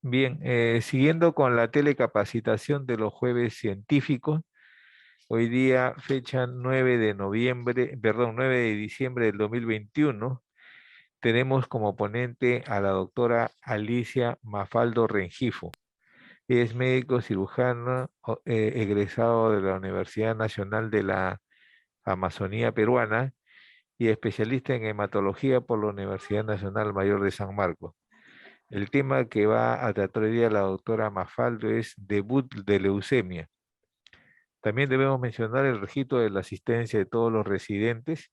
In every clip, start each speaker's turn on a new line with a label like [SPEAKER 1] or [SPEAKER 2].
[SPEAKER 1] Bien, siguiendo con la telecapacitación de los jueves científicos, hoy día, fecha 9 de noviembre, perdón, 9 de diciembre del 2021, tenemos como ponente a la doctora Alicia Mafaldo Rengifo. Es médico cirujano egresado de la Universidad Nacional de la Amazonía Peruana y especialista en hematología por la Universidad Nacional Mayor de San Marcos. El tema que va a tratar hoy día la doctora Mafaldo es debut de leucemia. También debemos mencionar el registro de la asistencia de todos los residentes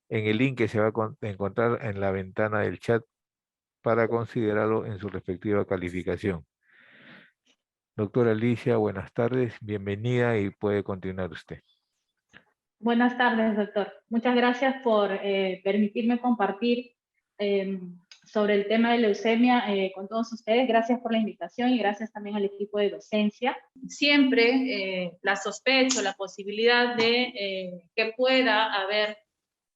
[SPEAKER 1] en el link que se va a encontrar en la ventana del chat para considerarlo en su respectiva calificación. Doctora Alicia, buenas tardes, bienvenida y puede continuar usted.
[SPEAKER 2] Buenas tardes, doctor. Muchas gracias por permitirme compartir sobre el tema de leucemia con todos ustedes. Gracias por la invitación y gracias también al equipo de docencia. Siempre la sospecha, la posibilidad de que pueda haber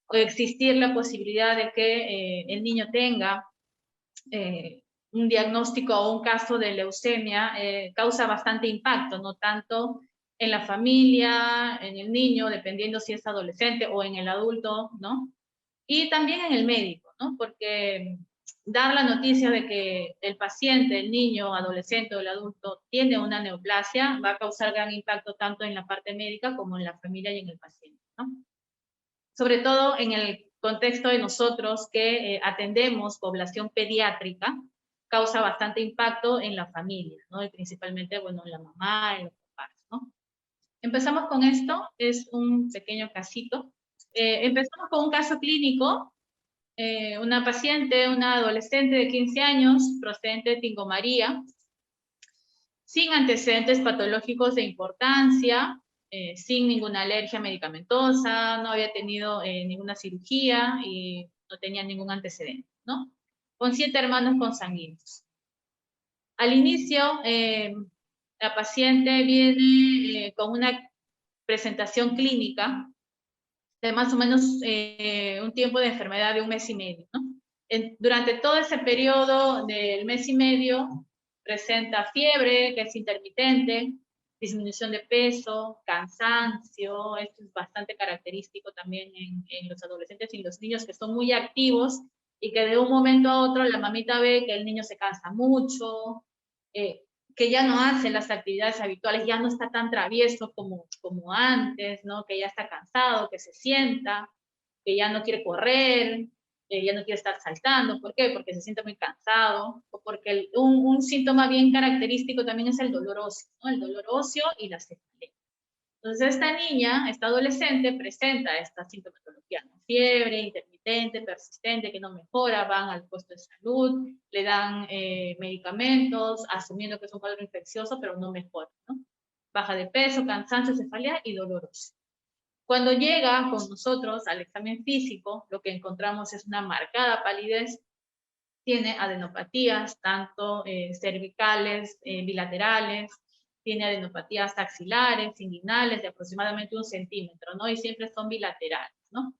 [SPEAKER 2] o existir la posibilidad de que el niño tenga un diagnóstico o un caso de leucemia causa bastante impacto, no tanto en la familia, en el niño, dependiendo si es adolescente o en el adulto, ¿no? Y también en el médico, ¿no? Porque dar la noticia de que el paciente, el niño, adolescente o el adulto tiene una neoplasia va a causar gran impacto tanto en la parte médica como en la familia y en el paciente, ¿no? Sobre todo en el contexto de nosotros que atendemos población pediátrica, causa bastante impacto en la familia, ¿no? Y principalmente, bueno, en la mamá, en los papás, ¿no? Empezamos con esto, es un pequeño casito. Empezamos con un caso clínico, una paciente, una adolescente de 15 años, procedente de Tingo María, sin antecedentes patológicos de importancia, sin ninguna alergia medicamentosa, no había tenido ninguna cirugía y no tenía ningún antecedente, ¿no? Con 7 hermanos consanguíneos. Al inicio, la paciente viene con una presentación clínica de más o menos un tiempo de enfermedad de 1 mes y medio, ¿no? Durante todo ese periodo del mes y medio presenta fiebre, que es intermitente, disminución de peso, cansancio, esto es bastante característico también en los adolescentes y los niños que son muy activos y que de un momento a otro la mamita ve que el niño se cansa mucho, que ya no hace las actividades habituales, ya no está tan travieso como antes, ¿no? Que ya está cansado, que se sienta, que ya no quiere correr, ya no quiere estar saltando. ¿Por qué? Porque se siente muy cansado, o porque un síntoma bien característico también es el dolor óseo, ¿no? El dolor óseo y la cefalea. Entonces esta niña, esta adolescente, presenta esta sintomatología, ¿no? Fiebre intermitente, persistente, que no mejora, van al puesto de salud, le dan medicamentos, asumiendo que es un cuadro infeccioso, pero no mejora, ¿no? Baja de peso, cansancio, cefalea y doloroso. Cuando llega con nosotros al examen físico, lo que encontramos es una marcada palidez, tiene adenopatías, tanto cervicales, bilaterales, tiene adenopatías axilares, inguinales, de aproximadamente 1 centímetro, ¿no? Y siempre son bilaterales, ¿no?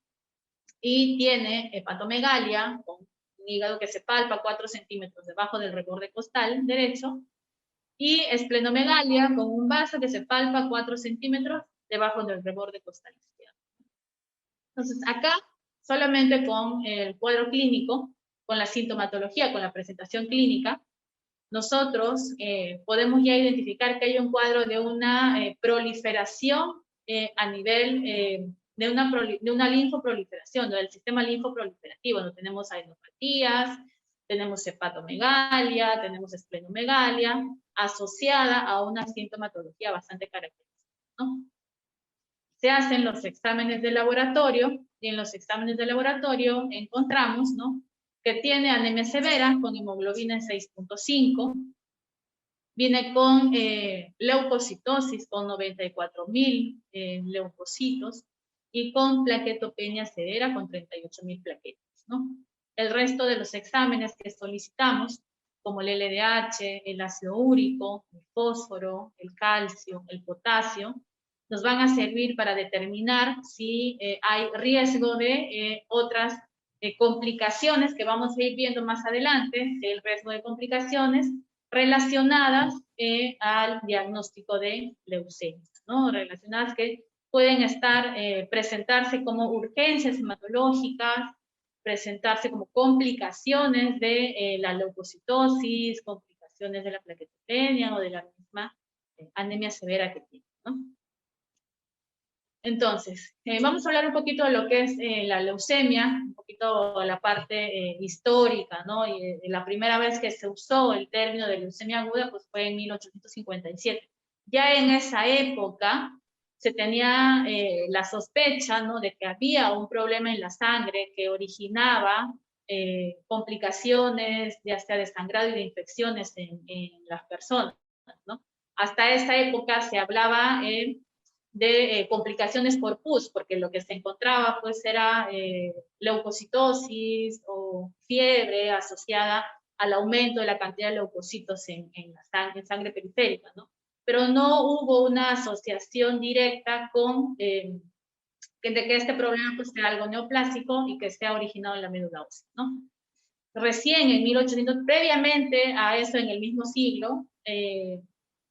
[SPEAKER 2] Y tiene hepatomegalia, con un hígado que se palpa 4 centímetros debajo del reborde costal derecho, y esplenomegalia, con un vaso que se palpa 4 centímetros debajo del reborde costal izquierdo. Entonces, acá, solamente con el cuadro clínico, con la sintomatología, con la presentación clínica, nosotros podemos ya identificar que hay un cuadro de una proliferación a nivel de una linfoproliferación, del sistema linfoproliferativo, donde tenemos adenopatías, tenemos hepatomegalia, tenemos esplenomegalia, asociada a una sintomatología bastante característica, ¿no? Se hacen los exámenes de laboratorio y en los exámenes de laboratorio encontramos, ¿no?, que tiene anemia severa con hemoglobina en 6.5, viene con leucocitosis con 94.000 leucocitos y con plaquetopenia severa con 38.000 plaquetas, ¿no? El resto de los exámenes que solicitamos, como el LDH, el ácido úrico, el fósforo, el calcio, el potasio, nos van a servir para determinar si hay riesgo de otras complicaciones que vamos a ir viendo más adelante, el riesgo de complicaciones relacionadas al diagnóstico de leucemia, ¿no? Relacionadas que pueden estar, presentarse como urgencias hematológicas, presentarse como complicaciones de la leucocitosis, complicaciones de la plaquetopenia o de la misma anemia severa que tiene, ¿no? Entonces, vamos a hablar un poquito de lo que es la leucemia, un poquito la parte histórica, ¿no? Y la primera vez que se usó el término de leucemia aguda, pues fue en 1857. Ya en esa época se tenía la sospecha, ¿no?, de que había un problema en la sangre que originaba complicaciones, ya sea de sangrado y de infecciones en las personas, ¿no? Hasta esa época se hablaba de complicaciones por pus, porque lo que se encontraba pues era leucocitosis o fiebre asociada al aumento de la cantidad de leucocitos en la sangre periférica, ¿no? Pero no hubo una asociación directa con de que este problema pues sea algo neoplásico y que esté originado en la médula ósea, ¿no? Recién en 1800, previamente a eso, en el mismo siglo,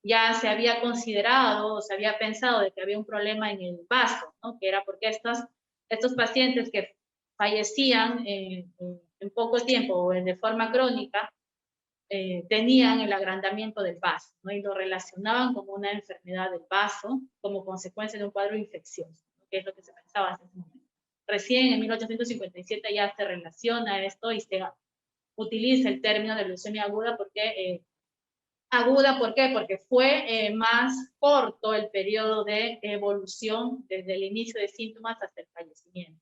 [SPEAKER 2] ya se había considerado, se había pensado de que había un problema en el vaso, ¿no? Que era porque estos pacientes que fallecían en poco tiempo o de forma crónica, tenían el agrandamiento del vaso, ¿no? Y lo relacionaban como una enfermedad del vaso como consecuencia de un cuadro infeccioso, ¿no?, que es lo que se pensaba hasta ese momento. Recién en 1857 ya se relaciona esto y se utiliza el término de leucemia aguda porque aguda, ¿por qué? Porque fue más corto el periodo de evolución desde el inicio de síntomas hasta el fallecimiento.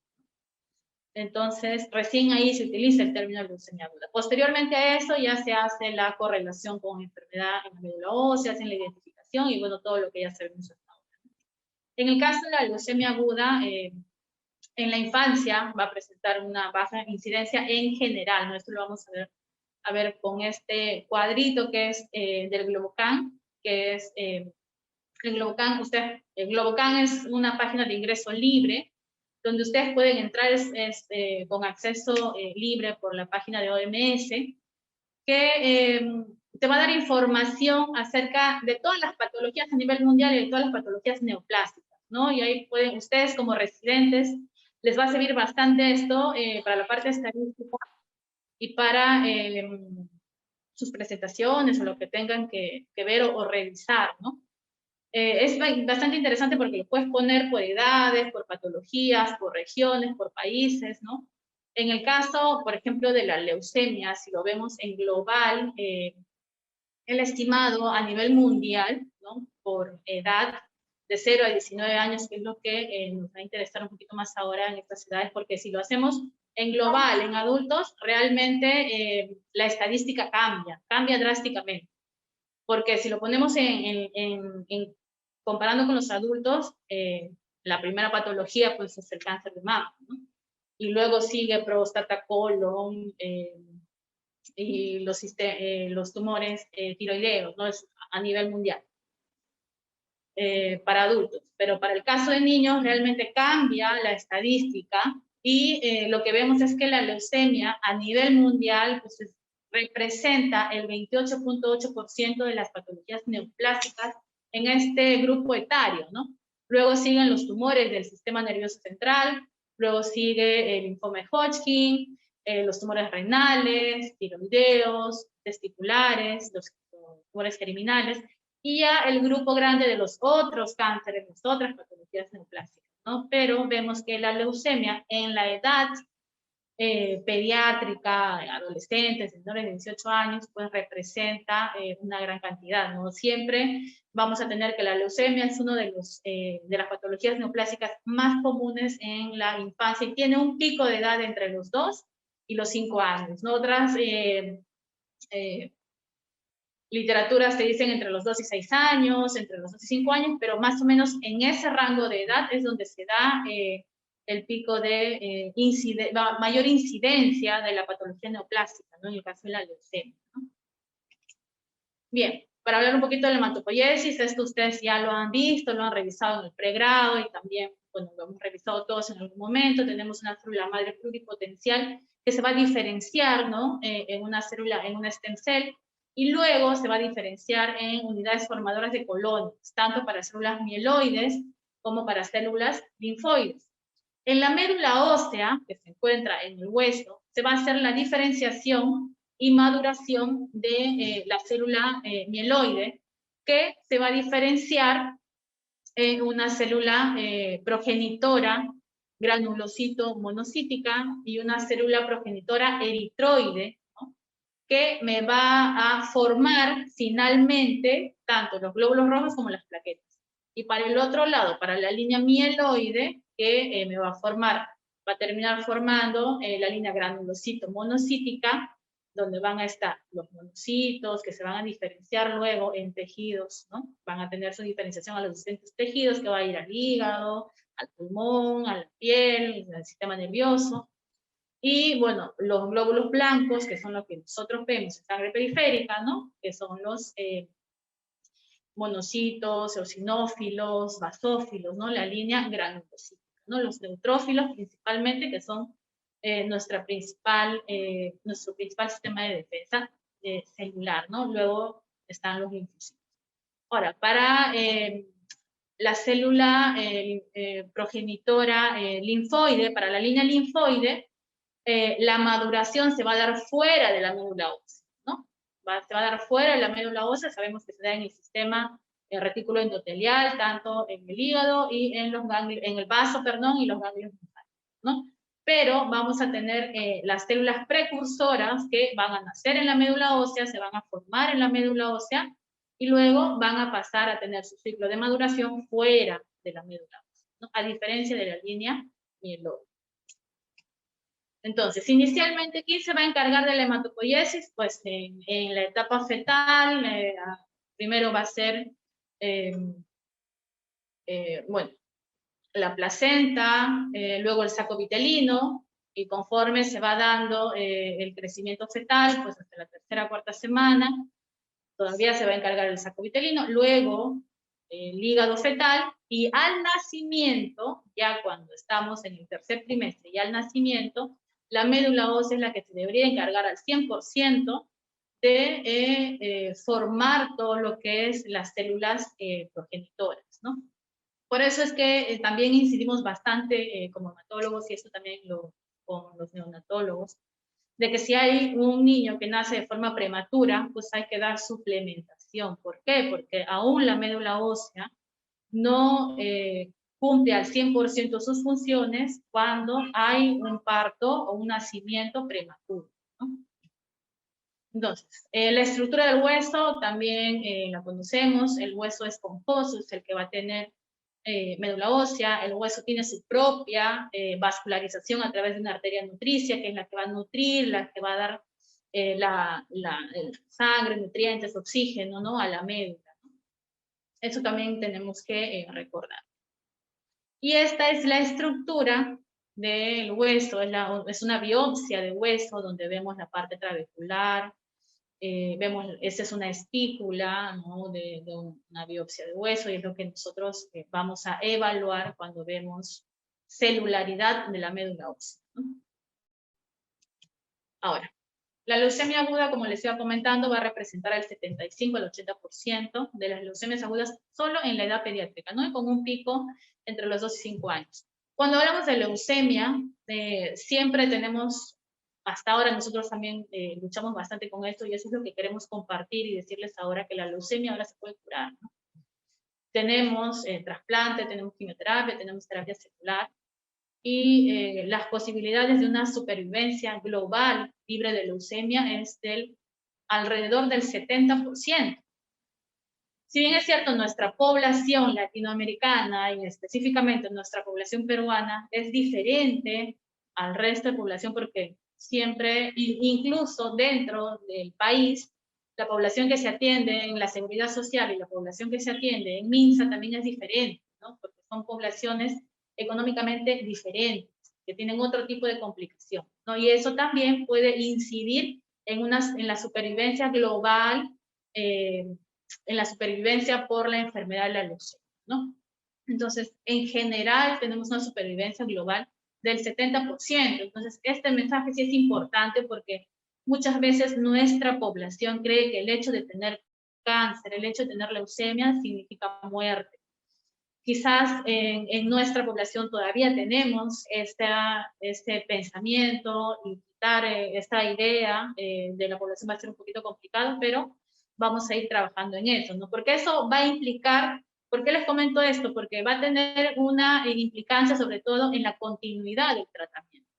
[SPEAKER 2] Entonces, recién ahí se utiliza el término de leucemia aguda. Posteriormente a eso ya se hace la correlación con enfermedad en la médula ósea, se hace la identificación y bueno, todo lo que ya sabemos hasta ahora. En el caso de la leucemia aguda, en la infancia va a presentar una baja incidencia en general, ¿no? Esto lo vamos a ver con este cuadrito que es del Globocan, que es el Globocan. El Globocan es una página de ingreso libre, donde ustedes pueden entrar con acceso libre por la página de OMS, que te va a dar información acerca de todas las patologías a nivel mundial y de todas las patologías neoplásicas, ¿no? Y ahí pueden ustedes como residentes, les va a servir bastante esto para la parte estadística y para sus presentaciones o lo que tengan que ver o revisar, ¿no? Es bastante interesante porque lo puedes poner por edades, por patologías, por regiones, por países, ¿no? En el caso, por ejemplo, de la leucemia, si lo vemos en global, el estimado a nivel mundial, ¿no?, por edad de 0 a 19 años, que es lo que nos va a interesar un poquito más ahora en estas edades, porque si lo hacemos en global, en adultos, realmente la estadística cambia drásticamente. Porque si lo ponemos comparando con los adultos, la primera patología pues es el cáncer de mama, ¿no? Y luego sigue próstata, colon, y los tumores tiroideos, ¿no? Es a nivel mundial, para adultos. Pero para el caso de niños realmente cambia la estadística y lo que vemos es que la leucemia a nivel mundial pues, representa el 28.8% de las patologías neoplásicas en este grupo etario, ¿no? Luego siguen los tumores del sistema nervioso central, luego sigue el linfoma de Hodgkin, los tumores renales, tiroideos, testiculares, los tumores germinales, y ya el grupo grande de los otros cánceres, las otras patologías neoplásicas, ¿no? Pero vemos que la leucemia en la edad pediátrica, adolescentes, menores de 18 años, pues representa una gran cantidad, ¿no? Siempre vamos a tener que la leucemia es uno de las patologías neoplásicas más comunes en la infancia y tiene un pico de edad entre los 2 y los 5 años, ¿no? Otras literaturas te dicen entre los 2 y 6 años, entre los 2 y 5 años, pero más o menos en ese rango de edad es donde se da el pico de mayor incidencia de la patología neoplástica, ¿no? En el caso de la leucemia, ¿no? Bien, para hablar un poquito de la hematopoiesis, esto ustedes ya lo han visto, lo han revisado en el pregrado y también, bueno, lo hemos revisado todos en algún momento. Tenemos una célula madre pluripotencial que se va a diferenciar, ¿no? En una célula, en una stem cell, y luego se va a diferenciar en unidades formadoras de colonias, tanto para células mieloides como para células linfoides. En la médula ósea, que se encuentra en el hueso, se va a hacer la diferenciación y maduración de la célula mieloide, que se va a diferenciar en una célula progenitora granulocito monocítica y una célula progenitora eritroide, ¿no?, que me va a formar finalmente tanto los glóbulos rojos como las plaquetas. Y para el otro lado, para la línea mieloide, que me va a terminar formando la línea granulocito monocítica, donde van a estar los monocitos, que se van a diferenciar luego en tejidos, ¿no? Van a tener su diferenciación a los distintos tejidos, que va a ir al hígado, al pulmón, a la piel, al sistema nervioso. Y bueno, los glóbulos blancos, que son los que nosotros vemos en sangre periférica, ¿no?, que son los monocitos, eosinófilos, basófilos, ¿no?, la línea granulocítica, ¿no?, los neutrófilos principalmente, que son nuestro principal sistema de defensa celular, ¿no? Luego están los linfocitos. Ahora, para la célula progenitora linfoide, para la línea linfoide, la maduración se va a dar fuera de la médula ósea, ¿no? Se va a dar fuera de la médula ósea, sabemos que se da en el sistema retículo endotelial, tanto en el hígado y en los ganglios, en el vaso, perdón, y los ganglios linfáticos, ¿no? Pero vamos a tener las células precursoras que van a nacer en la médula ósea, se van a formar en la médula ósea, y luego van a pasar a tener su ciclo de maduración fuera de la médula ósea, ¿no?, a diferencia de la línea mieloide. Entonces, inicialmente, ¿quién se va a encargar de la hematopoiesis? Pues en la etapa fetal, primero va a ser, bueno, la placenta, luego el saco vitelino, y conforme se va dando el crecimiento fetal, pues hasta la tercera o cuarta semana, todavía se va a encargar el saco vitelino, luego el hígado fetal, y al nacimiento, ya cuando estamos en el tercer trimestre y al nacimiento, la médula ósea es la que se debería encargar al 100% de formar todo lo que es las células progenitoras, ¿no? Por eso es que también incidimos bastante como hematólogos, y esto también con los neonatólogos, de que si hay un niño que nace de forma prematura, pues hay que dar suplementación. ¿Por qué? Porque aún la médula ósea no cumple al 100% sus funciones cuando hay un parto o un nacimiento prematuro, ¿no? Entonces, la estructura del hueso también la conocemos. El hueso esponjoso es el que va a tener médula ósea. El hueso tiene su propia vascularización a través de una arteria nutricia, que es la que va a nutrir, la que va a dar sangre, nutrientes, oxígeno, ¿no?, a la médula. Eso también tenemos que recordar. Y esta es la estructura del hueso, es una biopsia de hueso donde vemos la parte trabecular, esa es una espícula, ¿no?, de una biopsia de hueso, y es lo que nosotros vamos a evaluar cuando vemos celularidad de la médula ósea, ¿no? Ahora, la leucemia aguda, como les iba comentando, va a representar el 75 al 80% de las leucemias agudas solo en la edad pediátrica, ¿no?, y con un pico entre los 2 y 5 años. Cuando hablamos de leucemia, siempre tenemos, hasta ahora nosotros también luchamos bastante con esto, y eso es lo que queremos compartir y decirles ahora, que la leucemia ahora se puede curar, ¿no? Tenemos trasplante, tenemos quimioterapia, tenemos terapia celular, y las posibilidades de una supervivencia global libre de leucemia es alrededor del 70%. Si bien es cierto, nuestra población latinoamericana, y específicamente nuestra población peruana, es diferente al resto de población, porque siempre, incluso dentro del país, la población que se atiende en la seguridad social y la población que se atiende en MINSA también es diferente, ¿no?, porque son poblaciones económicamente diferentes, que tienen otro tipo de complicación, ¿no? Y eso también puede incidir en la supervivencia global, en la supervivencia por la enfermedad de la leucemia, ¿no? Entonces, en general, tenemos una supervivencia global del 70%. Entonces, este mensaje sí es importante, porque muchas veces nuestra población cree que el hecho de tener cáncer, el hecho de tener leucemia significa muerte. Quizás en nuestra población todavía tenemos este pensamiento, y quitar esta idea de la población va a ser un poquito complicado, pero vamos a ir trabajando en eso, ¿no? Porque eso va a implicar, ¿por qué les comento esto? Porque va a tener una implicancia sobre todo en la continuidad del tratamiento,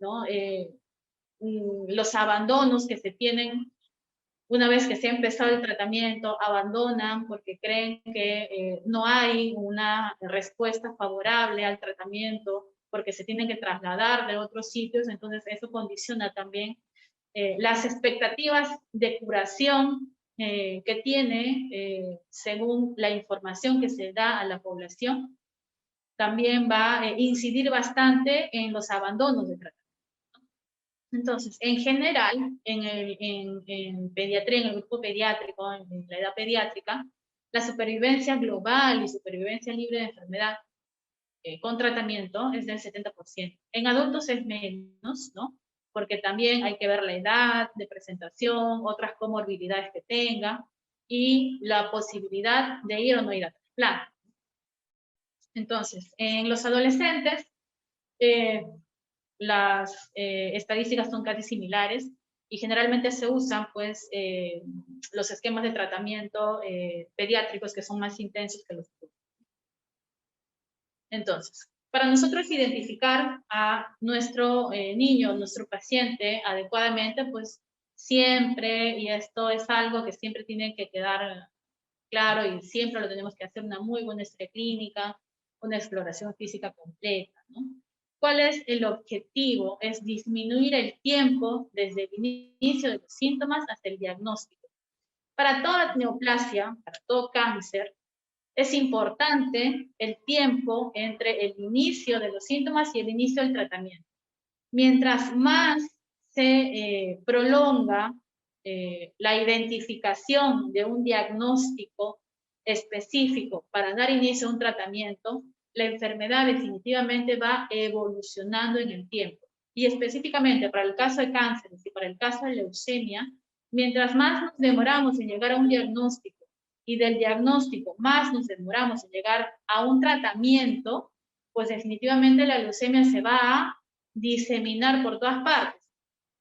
[SPEAKER 2] ¿no? Los abandonos que se tienen una vez que se ha empezado el tratamiento, abandonan porque creen que no hay una respuesta favorable al tratamiento, porque se tienen que trasladar de otros sitios, entonces eso condiciona también las expectativas de curación que tiene, según la información que se da a la población, también va a incidir bastante en los abandonos de tratamiento. Entonces, en general, en pediatría, en el grupo pediátrico, en la edad pediátrica, la supervivencia global y supervivencia libre de enfermedad con tratamiento es del 70%. En adultos es menos, ¿no? Porque también hay que ver la edad de presentación, otras comorbilidades que tenga y la posibilidad de ir o no ir a trasplante. Entonces, en los adolescentes, las estadísticas son casi similares y generalmente se usan pues los esquemas de tratamiento pediátricos que son más intensos que los adultos. Entonces, para nosotros identificar a nuestro niño, nuestro paciente adecuadamente, pues siempre, y esto es algo que siempre tiene que quedar claro y siempre lo tenemos que hacer, una muy buena historia clínica, una exploración física completa, ¿no? ¿Cuál es el objetivo? Es disminuir el tiempo desde el inicio de los síntomas hasta el diagnóstico. Para toda neoplasia, para todo cáncer, es importante el tiempo entre el inicio de los síntomas y el inicio del tratamiento. Mientras más se prolonga la identificación de un diagnóstico específico para dar inicio a un tratamiento, la enfermedad definitivamente va evolucionando en el tiempo. Y específicamente para el caso de cáncer y para el caso de leucemia, mientras más nos demoramos en llegar a un diagnóstico y del diagnóstico más nos demoramos en llegar a un tratamiento, pues definitivamente la leucemia se va a diseminar por todas partes.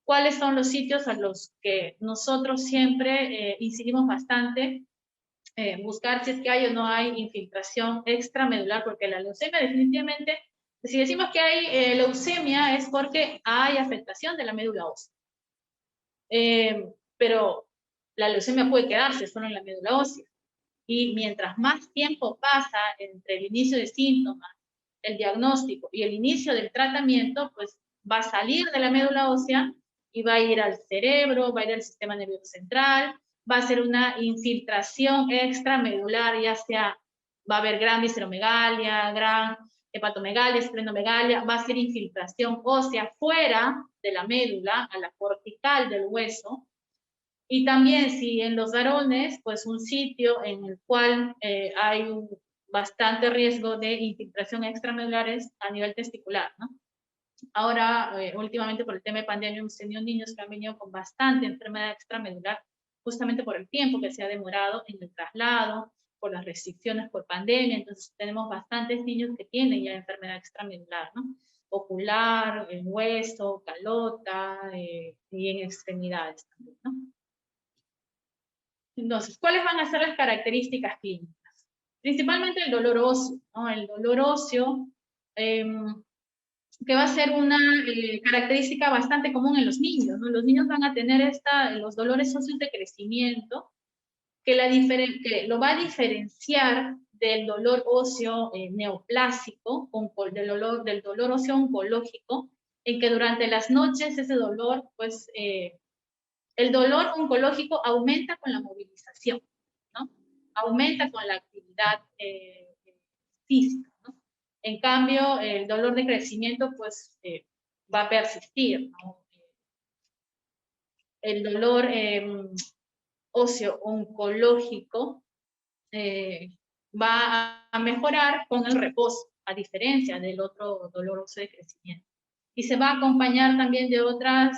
[SPEAKER 2] ¿Cuáles son los sitios a los que nosotros siempre incidimos bastante? Buscar si es que hay o no hay infiltración extramedular, porque la leucemia definitivamente, si decimos que hay leucemia es porque hay afectación de la médula ósea. Pero la leucemia puede quedarse solo en la médula ósea. Y mientras más tiempo pasa entre el inicio de síntomas, el diagnóstico y el inicio del tratamiento, pues va a salir de la médula ósea y va a ir al cerebro, va a ir al sistema nervioso central, va a ser una infiltración extramedular, ya sea, va a haber gran visceromegalia, gran hepatomegalia, esplenomegalia, va a ser infiltración ósea fuera de la médula, a la cortical del hueso. Y también si en los varones, pues un sitio en el cual hay un bastante riesgo de infiltración extramedulares a nivel testicular, ¿no? Ahora, últimamente por el tema de pandemia, hemos tenido niños que han venido con bastante enfermedad extramedular, justamente por el tiempo que se ha demorado en el traslado, por las restricciones por pandemia, entonces tenemos bastantes niños que tienen ya enfermedad extramedular, ¿no? Ocular, en hueso, calota, y en extremidades también, ¿no? Entonces, ¿cuáles van a ser las características clínicas? Principalmente el dolor óseo, ¿no? El dolor óseo, que va a ser una característica bastante común en los niños, ¿no? Los niños van a tener los dolores óseos de crecimiento, que lo va a diferenciar del dolor óseo neoplásico, del dolor óseo oncológico, en que durante las noches ese dolor, pues, el dolor oncológico aumenta con la movilización, ¿no? Aumenta con la actividad física, ¿no? En cambio, el dolor de crecimiento, pues, va a persistir, ¿no? El dolor óseo oncológico va a mejorar con el reposo, a diferencia del otro dolor óseo de crecimiento. y se va a acompañar también de otros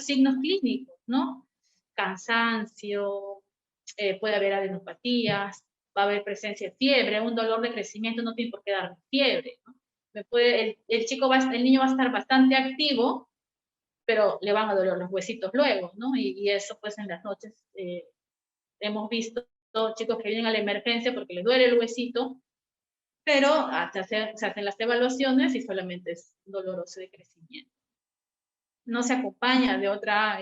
[SPEAKER 2] signos clínicos, ¿no? Cansancio, puede haber adenopatías, va a haber presencia de fiebre, un dolor de crecimiento no tiene por qué dar fiebre, ¿no? El niño va a estar bastante activo, pero le van a doler los huesitos luego, ¿no? Y eso pues en las noches hemos visto chicos que vienen a la emergencia porque les duele el huesito, pero se hacen las evaluaciones y solamente es doloroso de crecimiento. No se acompaña de otra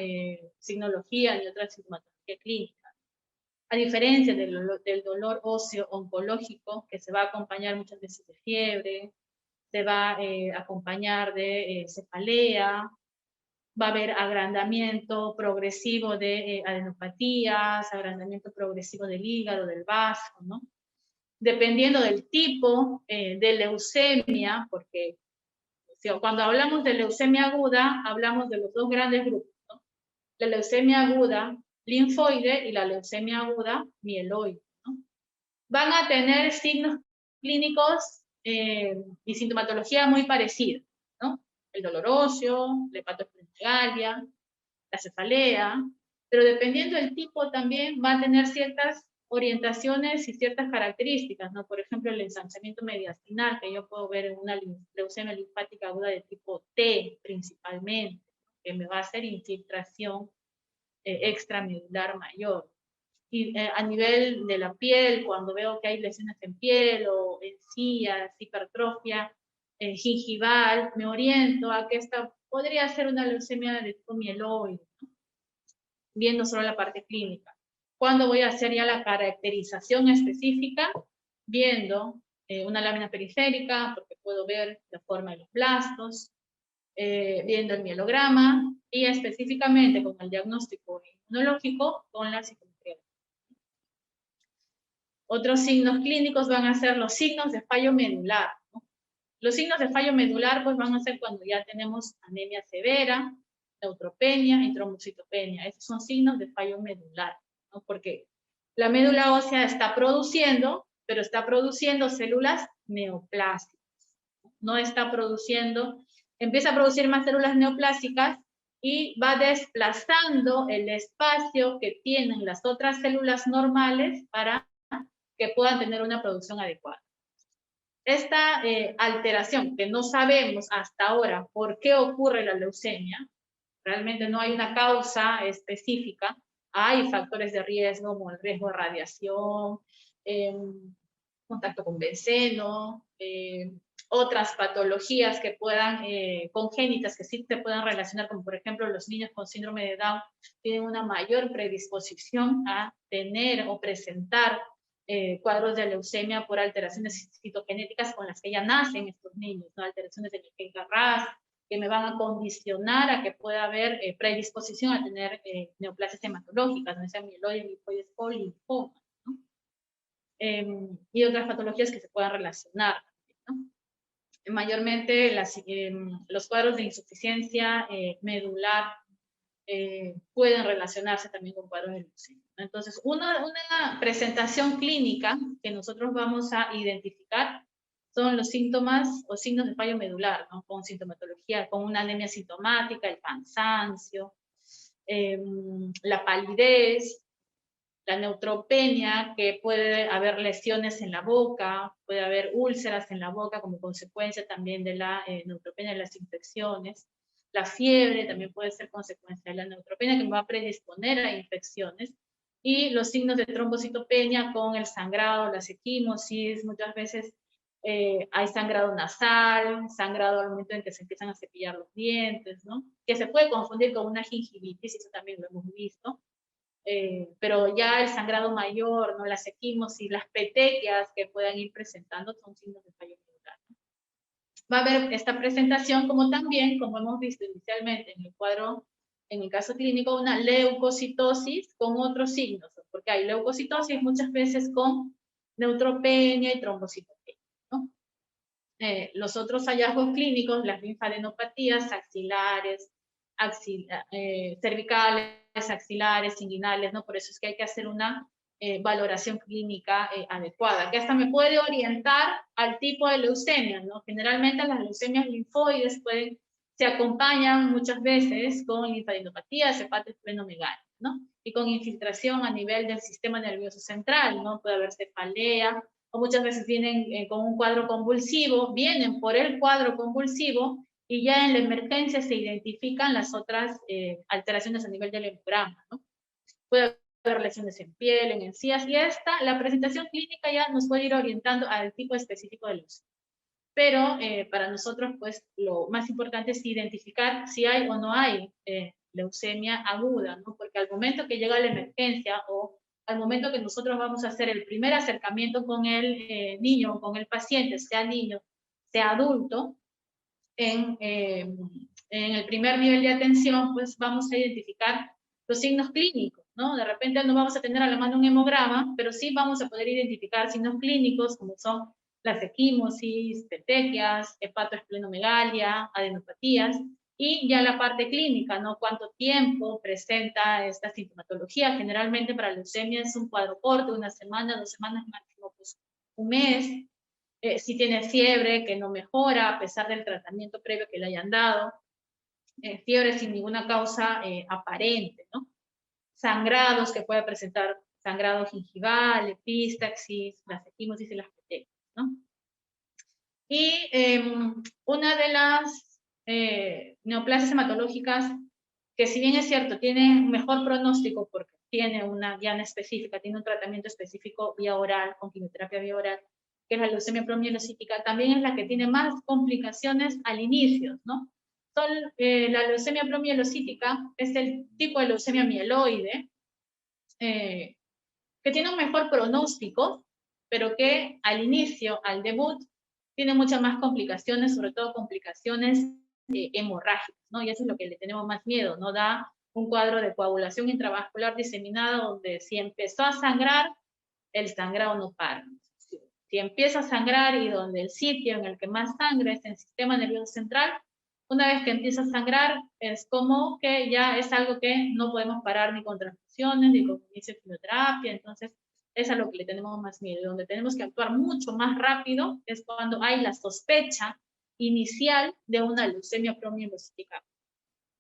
[SPEAKER 2] signología ni otra sintomatología clínica. A diferencia del dolor óseo oncológico, que se va a acompañar muchas veces de fiebre, se va a acompañar de cefalea, va a haber agrandamiento progresivo de adenopatías, agrandamiento progresivo del hígado, del vaso, ¿no? Dependiendo del tipo de leucemia, porque cuando hablamos de leucemia aguda, hablamos de los dos grandes grupos, ¿no? La leucemia aguda linfoide y la leucemia aguda mieloide, ¿no? Van a tener signos clínicos y sintomatología muy parecida, ¿no? El dolor óseo, la hepatosplenomegalia, la cefalea, pero dependiendo del tipo también va a tener ciertas orientaciones y ciertas características, ¿no? Por ejemplo, el ensanchamiento mediastinal, que yo puedo ver en una leucemia linfática aguda de tipo T principalmente, que me va a hacer infiltración extramedular mayor. Y a nivel de la piel, cuando veo que hay lesiones en piel o encías, hipertrofia gingival, me oriento a que esta podría ser una leucemia de tipo mieloide, ¿no? Viendo solo la parte clínica. Cuando voy a hacer ya la caracterización específica, viendo una lámina periférica, porque puedo ver la forma de los blastos, viendo el mielograma y específicamente con el diagnóstico inmunológico con la citometría. Otros signos clínicos van a ser los signos de fallo medular, ¿no? Los signos de fallo medular pues van a ser cuando ya tenemos anemia severa, neutropenia y trombocitopenia. Esos son signos de fallo medular, ¿no? Porque la médula ósea está produciendo, pero está produciendo células neoplásicas. No está produciendo, empieza a producir más células neoplásicas y va desplazando el espacio que tienen las otras células normales para que puedan tener una producción adecuada. Esta alteración, que no sabemos hasta ahora por qué ocurre la leucemia, realmente no hay una causa específica, hay factores de riesgo como el riesgo de radiación, contacto con benceno, otras patologías que puedan, congénitas, que sí se puedan relacionar, como por ejemplo los niños con síndrome de Down tienen una mayor predisposición a tener o presentar cuadros de leucemia por alteraciones citogenéticas con las que ya nacen estos niños, ¿no? Alteraciones de el RAS, que me van a condicionar a que pueda haber predisposición a tener neoplasias hematológicas, no sea mieloide, linfoides o linfoma, ¿no? Y otras patologías que se puedan relacionar, ¿no? Mayormente los cuadros de insuficiencia medular pueden relacionarse también con cuadros de leucemia. Entonces, una presentación clínica que nosotros vamos a identificar son los síntomas o signos de fallo medular, ¿no? Con sintomatología, con una anemia sintomática, el cansancio, la palidez, la neutropenia, que puede haber lesiones en la boca, puede haber úlceras en la boca como consecuencia también de la neutropenia, de las infecciones. La fiebre también puede ser consecuencia de la neutropenia, que me va a predisponer a infecciones. Y los signos de trombocitopenia con el sangrado, la equimosis, muchas veces hay sangrado nasal, sangrado al momento en que se empiezan a cepillar los dientes, ¿no? Que se puede confundir con una gingivitis, eso también lo hemos visto. Pero ya el sangrado mayor, ¿no? Las equimosis, las petequias que puedan ir presentando son signos de fallo medular. Va a haber esta presentación como también, como hemos visto inicialmente en el cuadro, en el caso clínico, una leucocitosis con otros signos, porque hay leucocitosis muchas veces con neutropenia y trombocitopenia, ¿no? Los otros hallazgos clínicos, las linfadenopatías axilares, cervicales, axilares, inguinales, ¿no? Por eso es que hay que hacer una valoración clínica adecuada, que hasta me puede orientar al tipo de leucemia, ¿no? Generalmente las leucemias linfoides se acompañan muchas veces con linfadenopatías, hepatosplenomegalia, ¿no? Y con infiltración a nivel del sistema nervioso central, ¿no? Puede haber cefalea, o muchas veces vienen con un cuadro convulsivo, vienen por el cuadro convulsivo, y ya en la emergencia se identifican las otras alteraciones a nivel del hemograma, ¿no? Puede haber lesiones en piel, en encías, y la presentación clínica ya nos puede ir orientando al tipo específico de leucemia. Pero para nosotros, pues, lo más importante es identificar si hay o no hay leucemia aguda, ¿no? Porque al momento que llega la emergencia o al momento que nosotros vamos a hacer el primer acercamiento con el niño o con el paciente, sea niño, sea adulto, en el primer nivel de atención, pues vamos a identificar los signos clínicos, ¿no? De repente no vamos a tener a la mano un hemograma, pero sí vamos a poder identificar signos clínicos como son las equimosis, petequias, hepatoesplenomegalia, adenopatías, y ya la parte clínica, ¿no? ¿Cuánto tiempo presenta esta sintomatología? Generalmente para leucemia es un cuadro corto, 1 semana, 2 semanas, máximo pues un mes. Si tiene fiebre que no mejora a pesar del tratamiento previo que le hayan dado, fiebre sin ninguna causa aparente, ¿no? Sangrados que puede presentar sangrado gingival, epístaxis, las equimosis y las petequias, ¿no? Y una de las neoplasias hematológicas que, si bien es cierto, tiene mejor pronóstico porque tiene una diana específica, tiene un tratamiento específico vía oral, con quimioterapia vía oral, que es la leucemia promielocítica, también es la que tiene más complicaciones al inicio, ¿no? La leucemia promielocítica es el tipo de leucemia mieloide, que tiene un mejor pronóstico, pero que al inicio, al debut, tiene muchas más complicaciones, sobre todo complicaciones hemorrágicas, ¿no? Y eso es lo que le tenemos más miedo, ¿no? Da un cuadro de coagulación intravascular diseminada donde si empezó a sangrar, el sangrado no para. Si empieza a sangrar y donde el sitio en el que más sangra es en el sistema nervioso central, una vez que empieza a sangrar, es como que ya es algo que no podemos parar ni con transfusiones, ni con inicio de quimioterapia, entonces es a lo que le tenemos más miedo. Donde tenemos que actuar mucho más rápido es cuando hay la sospecha inicial de una leucemia promielocítica.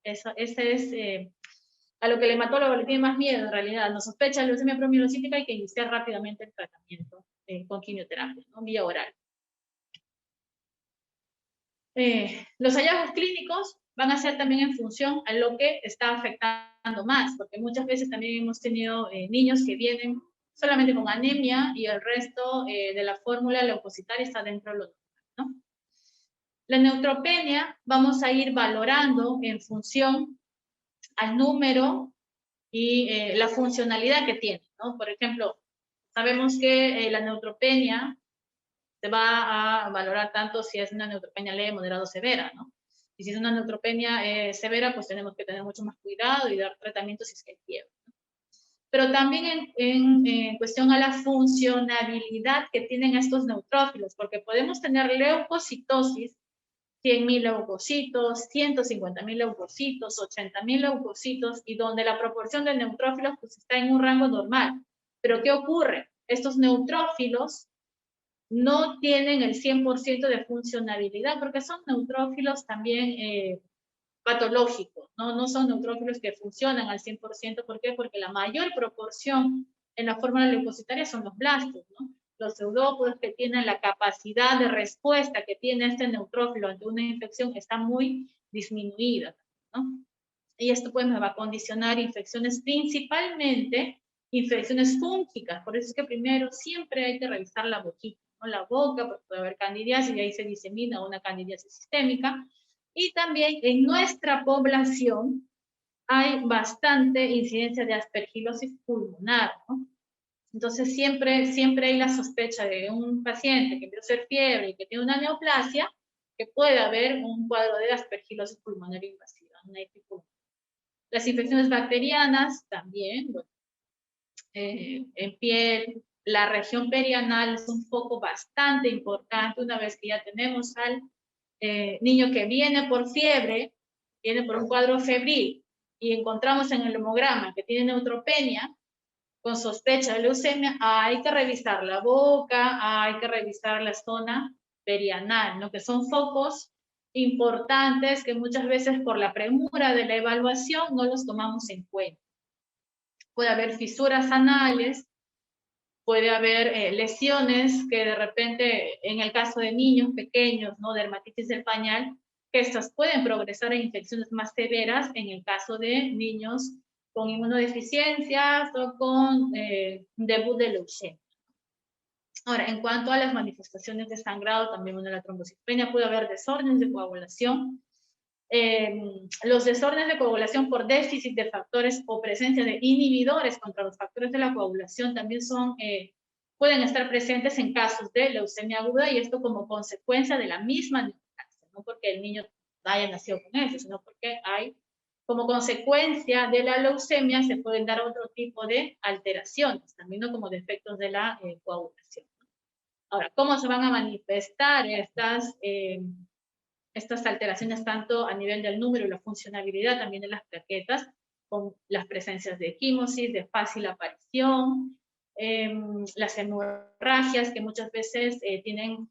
[SPEAKER 2] Ese es a lo que el hematólogo le tiene más miedo, en realidad. No sospecha de leucemia promielocítica, hay que iniciar rápidamente el tratamiento con quimioterapia, ¿no? Vía oral. Los hallazgos clínicos van a ser también en función a lo que está afectando más, porque muchas veces también hemos tenido niños que vienen solamente con anemia y el resto de la fórmula leucocitaria está dentro de lo normal, ¿no? La neutropenia vamos a ir valorando en función al número y la funcionalidad que tiene, ¿no? Por ejemplo, sabemos que la neutropenia se va a valorar tanto si es una neutropenia leve, moderada o severa, ¿no? Y si es una neutropenia severa, pues tenemos que tener mucho más cuidado y dar tratamiento si es que hay fiebre, ¿no? Pero también en cuestión a la funcionabilidad que tienen estos neutrófilos, porque podemos tener leucocitosis, 100.000 leucocitos, 150.000 leucocitos, 80.000 leucocitos, y donde la proporción de neutrófilos pues está en un rango normal. Pero ¿qué ocurre? Estos neutrófilos no tienen el 100% de funcionalidad, porque son neutrófilos también patológicos, ¿no? No son neutrófilos que funcionan al 100%. ¿Por qué? Porque la mayor proporción en la fórmula leucocitaria son los blastos, ¿no? Los pseudópodos que tienen la capacidad de respuesta que tiene este neutrófilo ante una infección está muy disminuida, ¿no? Y esto pues me va a condicionar infecciones, principalmente infecciones fúngicas. Por eso es que primero siempre hay que revisar la boquita, ¿no? La boca, porque puede haber candidiasis y ahí se disemina una candidiasis sistémica. Y también en nuestra población hay bastante incidencia de aspergilosis pulmonar, ¿no? Entonces siempre hay la sospecha de un paciente que empieza a hacer fiebre y que tiene una neoplasia, que puede haber un cuadro de aspergilosis pulmonar invasiva, una EPI pulmonar. Las infecciones bacterianas también, bueno, en piel, la región perianal es un foco bastante importante una vez que ya tenemos al niño que viene por fiebre, viene por un cuadro febril y encontramos en el hemograma que tiene neutropenia. con sospecha de leucemia, hay que revisar la boca, hay que revisar la zona perianal, ¿no? Que son focos importantes que muchas veces por la premura de la evaluación no los tomamos en cuenta. Puede haber fisuras anales, puede haber lesiones que de repente, en el caso de niños pequeños, ¿no? Dermatitis del pañal, que estas pueden progresar a infecciones más severas en el caso de niños con inmunodeficiencias o con debut de leucemia. Ahora, en cuanto a las manifestaciones de sangrado, también una de la trombocitopenia, puede haber desórdenes de coagulación. Los desórdenes de coagulación por déficit de factores o presencia de inhibidores contra los factores de la coagulación también pueden estar presentes en casos de leucemia aguda, y esto como consecuencia de la misma neoplasia, no porque el niño haya nacido con eso, sino porque hay, como consecuencia de la leucemia, se pueden dar otro tipo de alteraciones, también ¿no? Como defectos de la coagulación. Ahora, ¿cómo se van a manifestar estas alteraciones tanto a nivel del número y la funcionalidad también de las plaquetas, con las presencias de equimosis, de fácil aparición, las hemorragias que muchas veces tienen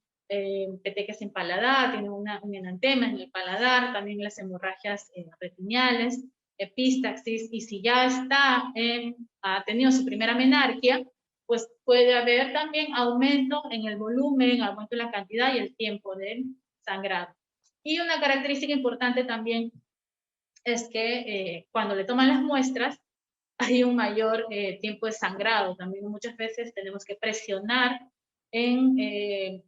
[SPEAKER 2] petequias en paladar, tienen un enantema en el paladar, también las hemorragias retiniales, epístaxis, y si ya ha tenido su primera menarquia, pues puede haber también aumento en el volumen, aumento en la cantidad y el tiempo del sangrado. Y una característica importante también es que cuando le toman las muestras hay un mayor tiempo de sangrado. También muchas veces tenemos que presionar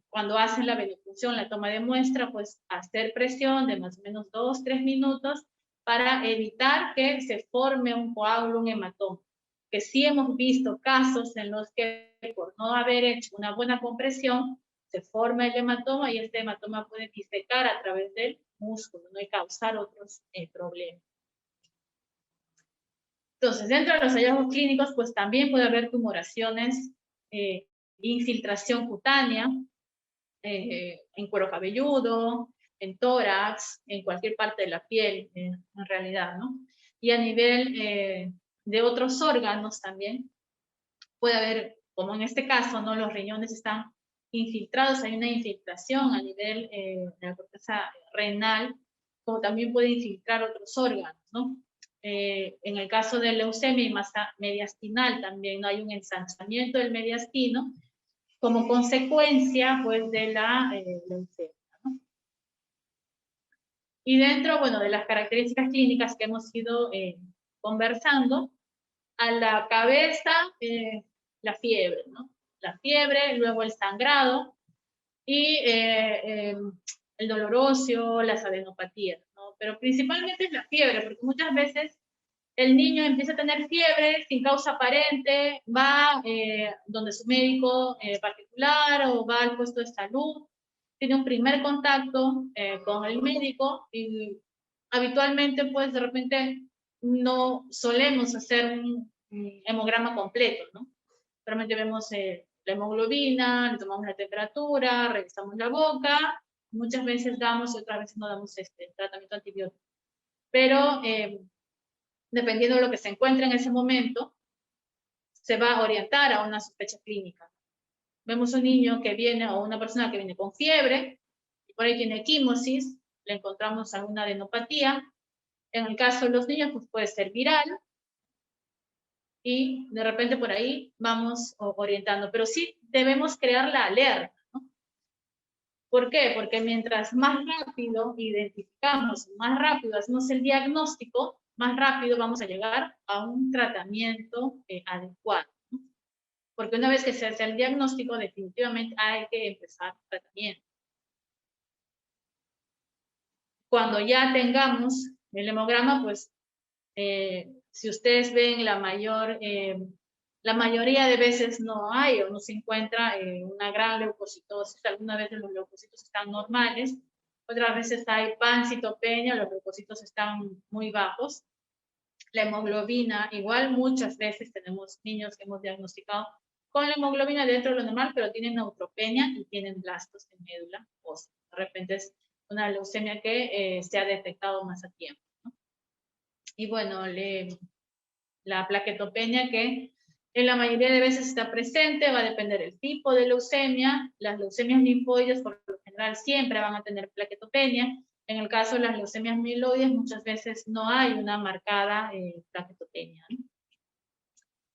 [SPEAKER 2] cuando hacen la venopunción, la toma de muestra, pues hacer presión de más o menos 2-3 minutos para evitar que se forme un coágulo, un hematoma. Que sí hemos visto casos en los que por no haber hecho una buena compresión, se forma el hematoma y este hematoma puede disecar a través del músculo, ¿no? Y causar otros problemas. Entonces, dentro de los hallazgos clínicos, pues también puede haber tumoraciones, infiltración cutánea, en cuero cabelludo, en tórax, en cualquier parte de la piel, en realidad, ¿no? Y a nivel de otros órganos también puede haber, como en este caso, ¿no? Los riñones están infiltrados, hay una infiltración a nivel de la corteza renal, como también puede infiltrar otros órganos, ¿no? En el caso de leucemia y masa mediastinal también no hay un ensanchamiento del mediastino como consecuencia pues de la leucemia, ¿no? Y dentro, bueno, de las características clínicas que hemos ido conversando, a la cabeza la fiebre, ¿no? La fiebre, luego el sangrado y el dolor óseo, las adenopatías, ¿no? Pero principalmente es la fiebre, porque muchas veces el niño empieza a tener fiebre sin causa aparente, va donde su médico particular o va al puesto de salud, tiene un primer contacto con el médico y habitualmente pues de repente no solemos hacer un hemograma completo, ¿no? Realmente vemos la hemoglobina, le tomamos la temperatura, revisamos la boca, muchas veces damos y otras veces no damos tratamiento antibiótico. Pero dependiendo de lo que se encuentre en ese momento, se va a orientar a una sospecha clínica. Vemos un niño que viene, o una persona que viene con fiebre, y por ahí tiene equimosis, le encontramos alguna adenopatía. En el caso de los niños, pues puede ser viral, y de repente por ahí vamos orientando. Pero sí debemos crear la alerta, ¿no? ¿Por qué? Porque mientras más rápido identificamos, más rápido hacemos el diagnóstico, más rápido vamos a llegar a un tratamiento adecuado, ¿no? Porque una vez que se hace el diagnóstico, definitivamente hay que empezar el tratamiento. Cuando ya tengamos el hemograma, pues si ustedes ven la mayoría de veces no hay o no se encuentra una gran leucocitosis. Algunas veces los leucocitos están normales, otras veces hay pancitopenia, los leucocitos están muy bajos. La hemoglobina, igual muchas veces tenemos niños que hemos diagnosticado con la hemoglobina dentro de lo normal, pero tienen neutropenia y tienen blastos en médula ósea. De repente es una leucemia que se ha detectado más a tiempo, ¿no? Y bueno, la plaquetopenia, que En la mayoría de veces está presente, va a depender del tipo de leucemia. Las leucemias linfoides por lo general siempre van a tener plaquetopenia. En el caso de las leucemias mieloides muchas veces no hay una marcada plaquetopenia, ¿no?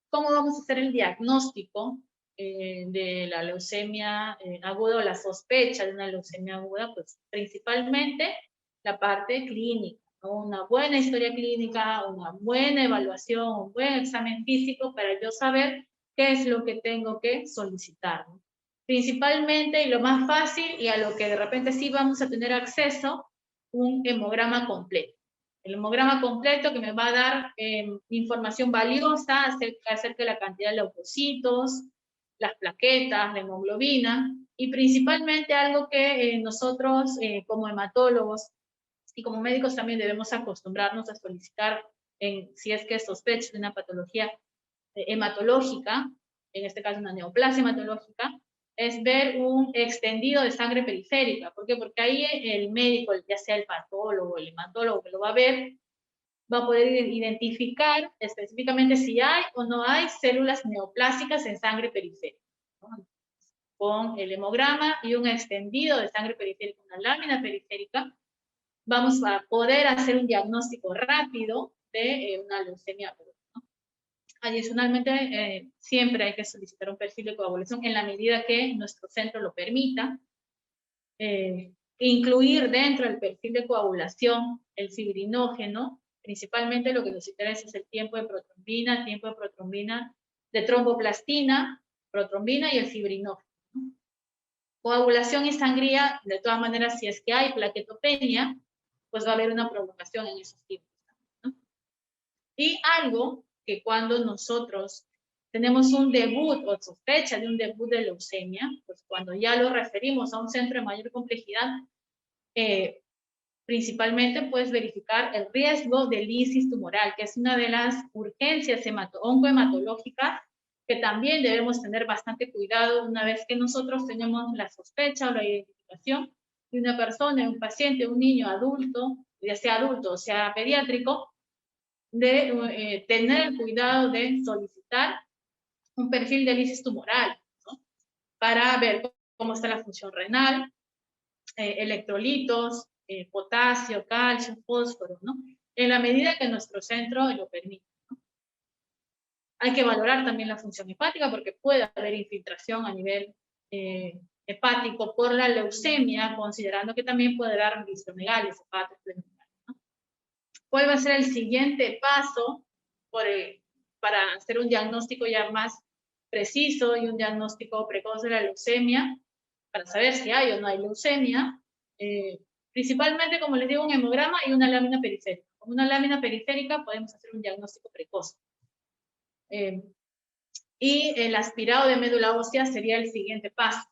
[SPEAKER 2] ¿Cómo vamos a hacer el diagnóstico de la leucemia aguda o la sospecha de una leucemia aguda? Pues principalmente la parte clínica, ¿no? Una buena historia clínica, una buena evaluación, un buen examen físico para yo saber qué es lo que tengo que solicitar, ¿no? Principalmente, y lo más fácil, y a lo que de repente sí vamos a tener acceso, un hemograma completo. El hemograma completo que me va a dar información valiosa acerca de la cantidad de leucocitos, las plaquetas, la hemoglobina, y principalmente algo que nosotros como hematólogos y como médicos también debemos acostumbrarnos a solicitar si es que sospecha de una patología hematológica, en este caso una neoplasia hematológica, es ver un extendido de sangre periférica. ¿Por qué? Porque ahí el médico, ya sea el patólogo, el hematólogo que lo va a ver, va a poder identificar específicamente si hay o no hay células neoplásicas en sangre periférica, ¿no? Con el hemograma y un extendido de sangre periférica, una lámina periférica, vamos a poder hacer un diagnóstico rápido de una leucemia aguda, ¿no? Adicionalmente, siempre hay que solicitar un perfil de coagulación en la medida que nuestro centro lo permita. Incluir dentro del perfil de coagulación el fibrinógeno. Principalmente lo que nos interesa es el tiempo de protrombina, de tromboplastina, protrombina y el fibrinógeno, ¿no? Coagulación y sangría, de todas maneras, si es que hay plaquetopenia, pues va a haber una provocación en esos tipos, ¿no? Y algo que cuando nosotros tenemos un debut o sospecha de un debut de leucemia, pues cuando ya lo referimos a un centro de mayor complejidad, principalmente puedes verificar el riesgo de lisis tumoral, que es una de las urgencias oncohematológicas que también debemos tener bastante cuidado una vez que nosotros tenemos la sospecha o la identificación de una persona, un paciente, un niño adulto, ya sea adulto o sea pediátrico, de tener el cuidado de solicitar un perfil de lisis tumoral, ¿no? Para ver cómo está la función renal, electrolitos, potasio, calcio, fósforo, ¿no? En la medida que nuestro centro lo permite, ¿no? Hay que valorar también la función hepática porque puede haber infiltración a nivel hepático por la leucemia, considerando que también puede dar visceromegalias hepatosplenomegalia, ¿no? ¿Cuál va a ser el siguiente paso para hacer un diagnóstico ya más preciso y un diagnóstico precoz de la leucemia, para saber si hay o no hay leucemia? Principalmente, como les digo, un hemograma y una lámina periférica. Con una lámina periférica podemos hacer un diagnóstico precoz. Y el aspirado de médula ósea sería el siguiente paso.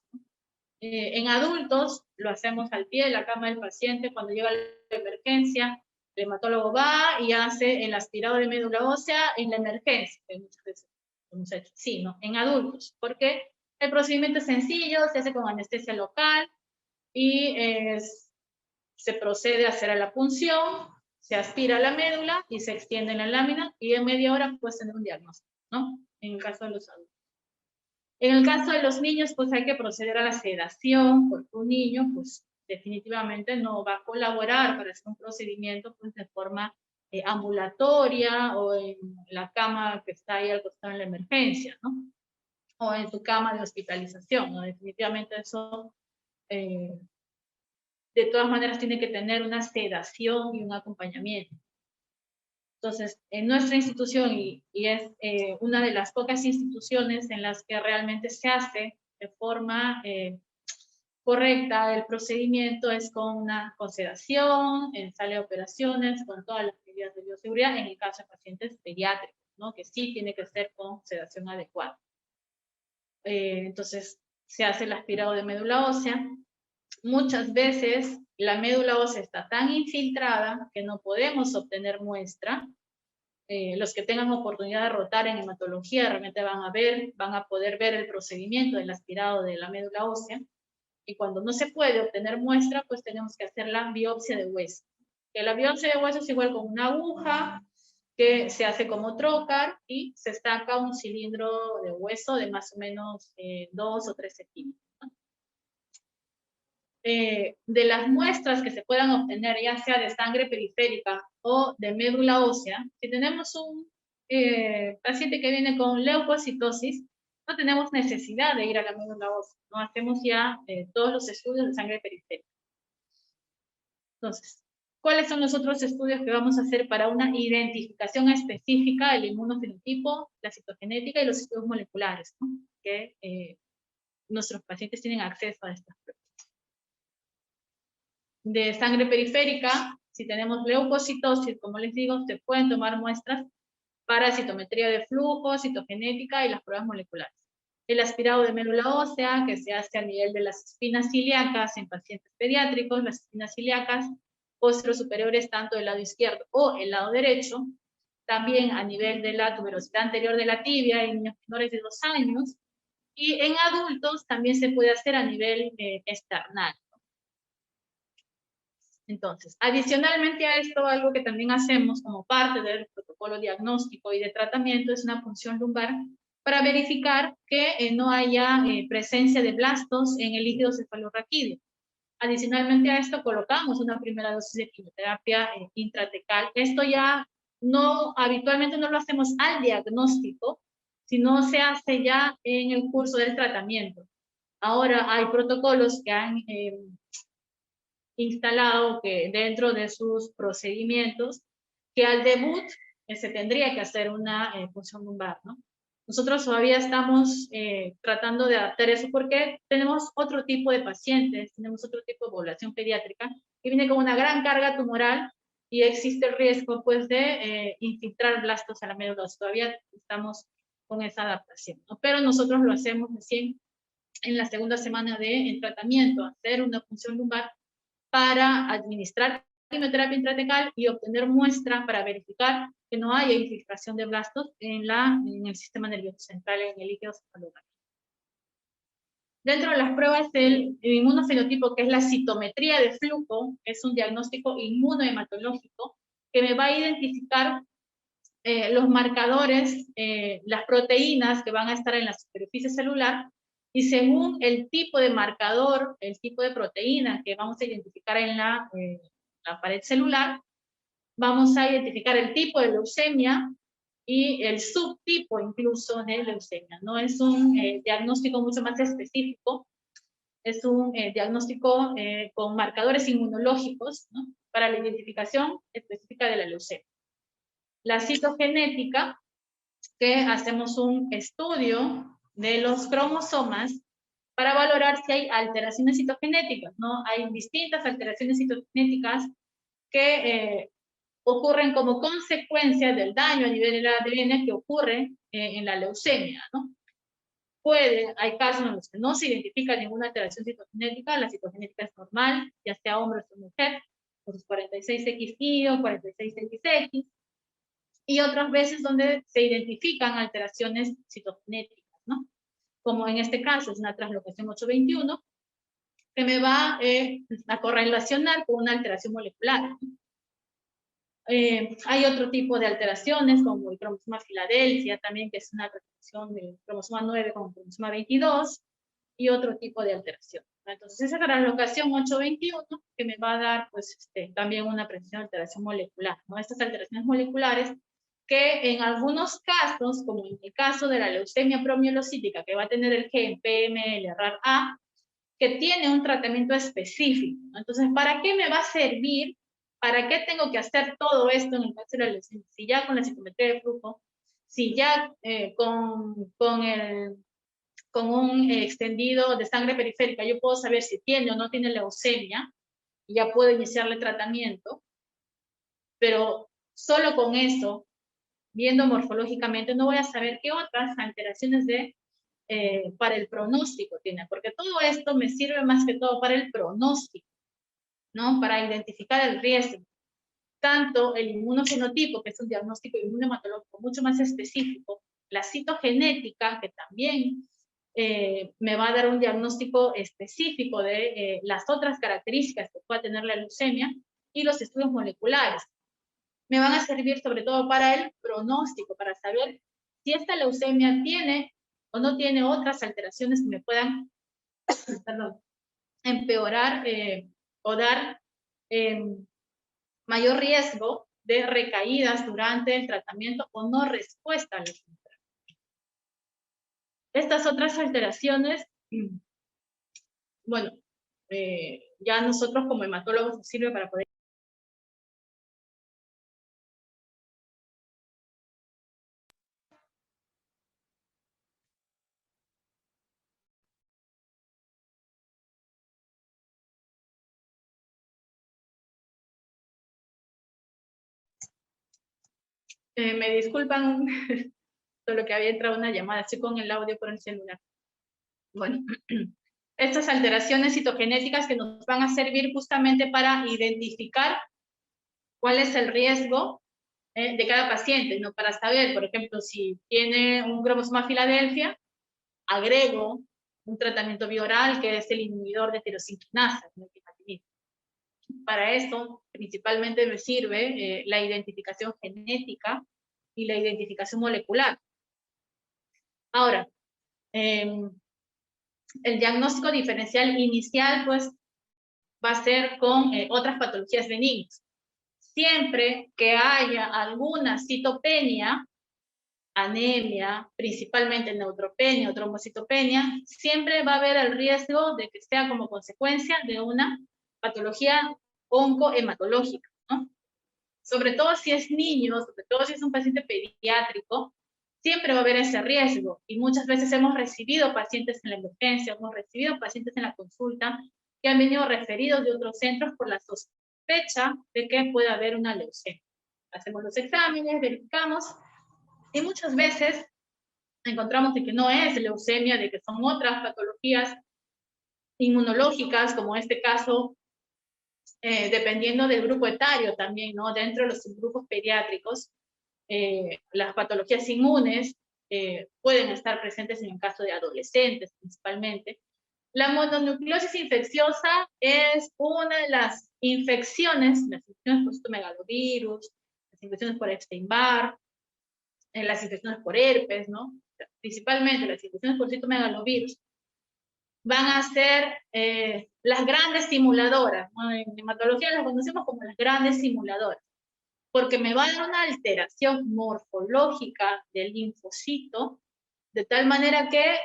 [SPEAKER 2] En adultos lo hacemos al pie de la cama del paciente cuando llega la emergencia. El hematólogo va y hace el aspirado de médula ósea en la emergencia, que muchas veces hemos hecho. Sí, ¿no? En adultos, porque el procedimiento es sencillo, se hace con anestesia local y se procede a hacer la punción, se aspira la médula y se extiende en la lámina y en media hora puedes tener un diagnóstico, ¿no? En el caso de los adultos. En el caso de los niños, pues hay que proceder a la sedación, porque un niño, pues definitivamente no va a colaborar para hacer un procedimiento pues, de forma ambulatoria o en la cama que está ahí al costado en la emergencia, ¿no? O en su cama de hospitalización, ¿no? Definitivamente eso, de todas maneras, tiene que tener una sedación y un acompañamiento. Entonces, en nuestra institución, y es una de las pocas instituciones en las que realmente se hace de forma correcta el procedimiento, es con sedación, en sala de operaciones, con todas las medidas de bioseguridad, en el caso de pacientes pediátricos, ¿no? Que sí tiene que ser con sedación adecuada. Entonces, se hace el aspirado de médula ósea. Muchas veces la médula ósea está tan infiltrada que no podemos obtener muestra. Los que tengan oportunidad de rotar en hematología realmente van a poder ver el procedimiento del aspirado de la médula ósea, y cuando no se puede obtener muestra, pues tenemos que hacer la biopsia de hueso. Que la biopsia de hueso es igual con una aguja, que se hace como trocar y se estaca un cilindro de hueso de más o menos 2 o 3 centímetros. De las muestras que se puedan obtener, ya sea de sangre periférica o de médula ósea, si tenemos un paciente que viene con leucocitosis, no tenemos necesidad de ir a la médula ósea, no hacemos ya todos los estudios de sangre periférica. Entonces, ¿cuáles son los otros estudios que vamos a hacer para una identificación específica del inmunofenotipo, la citogenética y los estudios moleculares, ¿no? Que nuestros pacientes tienen acceso a estas pruebas? De sangre periférica, si tenemos leucocitosis, como les digo, se pueden tomar muestras para citometría de flujo, citogenética y las pruebas moleculares. El aspirado de médula ósea, que se hace a nivel de las espinas ilíacas en pacientes pediátricos, las espinas ilíacas posterosuperiores tanto del lado izquierdo o el lado derecho, también a nivel de la tuberosidad anterior de la tibia en niños menores de 2 años, y en adultos también se puede hacer a nivel external. Entonces, adicionalmente a esto, algo que también hacemos como parte del protocolo diagnóstico y de tratamiento es una punción lumbar para verificar que no haya presencia de blastos en el líquido cefalorraquídeo. Adicionalmente a esto, colocamos una primera dosis de quimioterapia intratecal. Esto ya habitualmente no lo hacemos al diagnóstico, sino se hace ya en el curso del tratamiento. Ahora hay protocolos que han instalado que dentro de sus procedimientos, que al debut se tendría que hacer una punción lumbar, ¿no? Nosotros todavía estamos tratando de adaptar eso porque tenemos otro tipo de pacientes, tenemos otro tipo de población pediátrica que viene con una gran carga tumoral y existe el riesgo pues de infiltrar blastos a la médula ósea. Todavía estamos con esa adaptación, ¿no? Pero nosotros lo hacemos recién en la segunda semana de tratamiento, hacer una punción lumbar para administrar quimioterapia intratecal y obtener muestra para verificar que no haya infiltración de blastos en el sistema nervioso central, en el líquido cefalorraquídeo. Dentro de las pruebas del inmunofenotipo, que es la citometría de flujo, es un diagnóstico inmunohematológico que me va a identificar los marcadores, las proteínas que van a estar en la superficie celular, y según el tipo de marcador, el tipo de proteína que vamos a identificar en la pared celular, vamos a identificar el tipo de leucemia y el subtipo incluso de leucemia. No es un diagnóstico mucho más específico, es un diagnóstico con marcadores inmunológicos, ¿no?, para la identificación específica de la leucemia. La citogenética, que hacemos un estudio de los cromosomas para valorar si hay alteraciones citogenéticas, ¿no? Hay distintas alteraciones citogenéticas que ocurren como consecuencia del daño a nivel del ADN que ocurre en la leucemia, ¿no? Hay casos en los que no se identifica ninguna alteración citogenética, la citogenética es normal, ya sea hombre o mujer, por sus 46XY o 46XX, y otras veces donde se identifican alteraciones citogenéticas, ¿no? Como en este caso es una translocación 821, que me va a correlacionar con una alteración molecular, ¿no? Hay otro tipo de alteraciones, como el cromosoma Filadelfia, también, que es una alteración del cromosoma 9 con cromosoma 22, y otro tipo de alteración. Entonces, esa translocación 821, que me va a dar, pues, también una precisión de alteración molecular, ¿no? Estas alteraciones moleculares que en algunos casos, como en el caso de la leucemia promielocítica, que va a tener el gen PML-RAR-A, que tiene un tratamiento específico. Entonces, ¿para qué me va a servir? ¿Para qué tengo que hacer todo esto en el caso de la leucemia? Si ya con la citometría de flujo, si ya con un extendido de sangre periférica yo puedo saber si tiene o no tiene leucemia, y ya puedo iniciarle tratamiento, pero solo con eso, viendo morfológicamente, no voy a saber qué otras alteraciones para el pronóstico tiene, porque todo esto me sirve más que todo para el pronóstico, ¿no? Para identificar el riesgo. Tanto el inmunofenotipo, que es un diagnóstico inmunohematológico mucho más específico, la citogenética, que también me va a dar un diagnóstico específico de las otras características que pueda tener la leucemia, y los estudios moleculares, me van a servir sobre todo para el pronóstico, para saber si esta leucemia tiene o no tiene otras alteraciones que me puedan perdón, empeorar o dar mayor riesgo de recaídas durante el tratamiento o no respuesta a la quimioterapia. Estas otras alteraciones, bueno, ya nosotros como hematólogos nos sirve para poder me disculpan, solo que había entrado una llamada, estoy con el audio por el celular. Bueno, estas alteraciones citogenéticas que nos van a servir justamente para identificar cuál es el riesgo de cada paciente, ¿no? Para saber, por ejemplo, si tiene un cromosoma Filadelfia, agrego un tratamiento bioral que es el inhibidor de tirosinquinasa, ¿no? Para esto, principalmente me sirve la identificación genética y la identificación molecular. Ahora, el diagnóstico diferencial inicial, pues, va a ser con otras patologías benignas. Siempre que haya alguna citopenia, anemia, principalmente neutropenia o trombocitopenia, siempre va a haber el riesgo de que sea como consecuencia de una patología oncohematológica, ¿no? Sobre todo si es niño, sobre todo si es un paciente pediátrico, siempre va a haber ese riesgo. Y muchas veces hemos recibido pacientes en la emergencia, hemos recibido pacientes en la consulta que han venido referidos de otros centros por la sospecha de que puede haber una leucemia. Hacemos los exámenes, verificamos, y muchas veces encontramos de que no es leucemia, de que son otras patologías inmunológicas, como en este caso, dependiendo del grupo etario también, ¿no? Dentro de los subgrupos pediátricos, las patologías inmunes pueden estar presentes en el caso de adolescentes principalmente. La mononucleosis infecciosa es una de las infecciones por citomegalovirus, las infecciones por Epstein-Barr, las infecciones por herpes, ¿no? Principalmente las infecciones por citomegalovirus, van a ser las grandes simuladoras, ¿no? En hematología las conocemos como las grandes simuladoras, porque me va a dar una alteración morfológica del linfocito, de tal manera que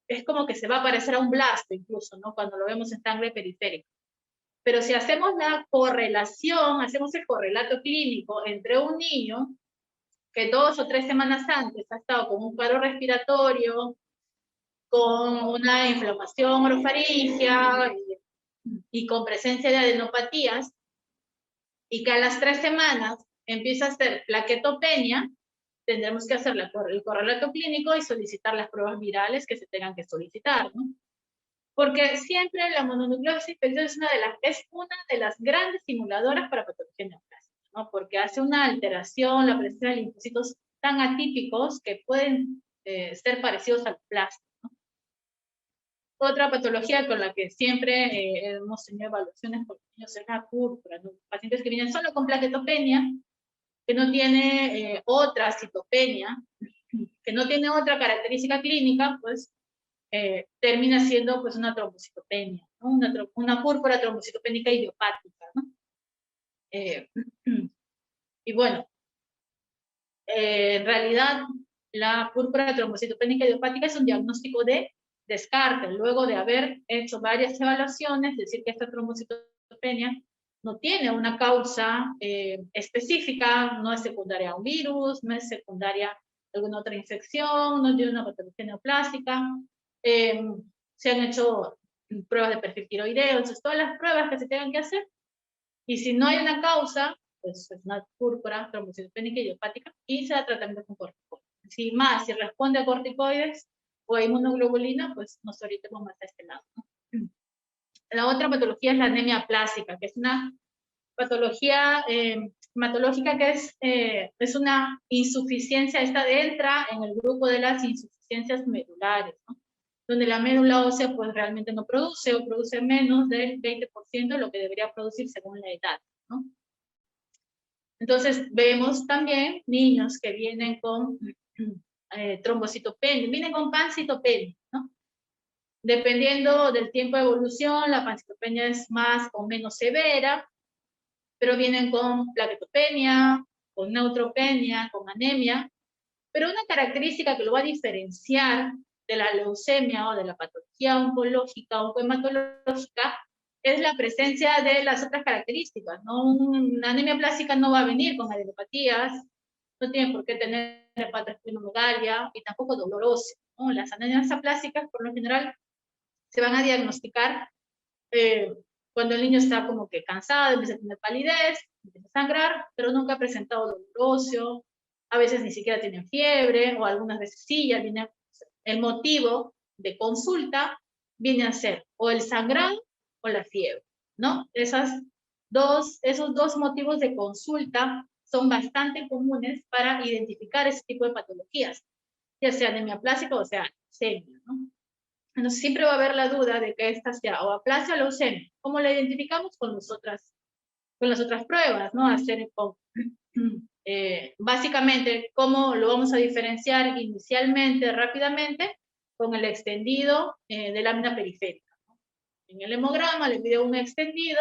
[SPEAKER 2] es como que se va a parecer a un blasto incluso, ¿no? Cuando lo vemos en sangre periférica. Pero si hacemos la correlación, hacemos el correlato clínico entre un niño que 2 o 3 semanas antes ha estado con un paro respiratorio, con una inflamación orofaringea y con presencia de adenopatías, y que a las 3 semanas empieza a hacer plaquetopenia, tendremos que hacer el correlato clínico y solicitar las pruebas virales que se tengan que solicitar, ¿no? Porque siempre la mononucleosis infecciosa es una de las grandes simuladoras para patología neoplástica, ¿no? Porque hace una alteración, la presencia de linfocitos tan atípicos que pueden ser parecidos al plasma, ¿no? Otra patología con la que siempre hemos tenido evaluaciones por niños es la púrpura, ¿no? Pacientes que vienen solo con plaquetopenia, que no tiene otra citopenia, que no tiene otra característica clínica, pues termina siendo pues una trombocitopenia, ¿no? Una púrpura trombocitopénica idiopática, ¿no? Y bueno, en realidad la púrpura trombocitopénica idiopática es un diagnóstico de descarte, luego de haber hecho varias evaluaciones, decir que esta trombocitopenia no tiene una causa específica, no es secundaria a un virus, no es secundaria a alguna otra infección, no tiene una patología neoplástica. Se han hecho pruebas de perfil tiroideo, entonces todas las pruebas que se tengan que hacer, y si no hay una causa, pues es una púrpura trombocitopénica idiopática y se da tratamiento con corticoides. Si responde a corticoides o a inmunoglobulina, pues nos orientamos más a este lado, ¿no? La otra patología es la anemia plástica, que es una patología hematológica que es una insuficiencia, esta entra en el grupo de las insuficiencias medulares, ¿no? Donde la médula ósea pues realmente no produce o produce menos del 20% de lo que debería producir según la edad, ¿no? Entonces, vemos también niños que vienen con trombocitopenia, vienen con pancitopenia, ¿no? Dependiendo del tiempo de evolución, la pancitopenia es más o menos severa, pero vienen con plaquetopenia, con neutropenia, con anemia. Pero una característica que lo va a diferenciar de la leucemia o de la patología oncológica o hematológica es la presencia de las otras características, ¿no? Una anemia plástica no va a venir con adenopatías, no tiene por qué tener hepatosplenomegalia y tampoco dolor óseo, ¿no? Las anemias aplásicas, por lo general, se van a diagnosticar cuando el niño está como que cansado, empieza a tener palidez, empieza a sangrar, pero nunca ha presentado dolor óseo, a veces ni siquiera tienen fiebre, o algunas veces sí, ya viene el motivo de consulta, viene a ser o el sangrado o la fiebre, ¿no? Esos dos motivos de consulta son bastante comunes para identificar ese tipo de patologías, ya sea anemia plástica o sea leucemia, ¿no? Entonces siempre va a haber la duda de que esta sea o aplasia o leucemia. ¿Cómo la identificamos? Con las otras pruebas, ¿no? Hacer básicamente, ¿cómo lo vamos a diferenciar inicialmente, rápidamente? Con el extendido de lámina periférica, ¿no? En el hemograma le pide un extendido,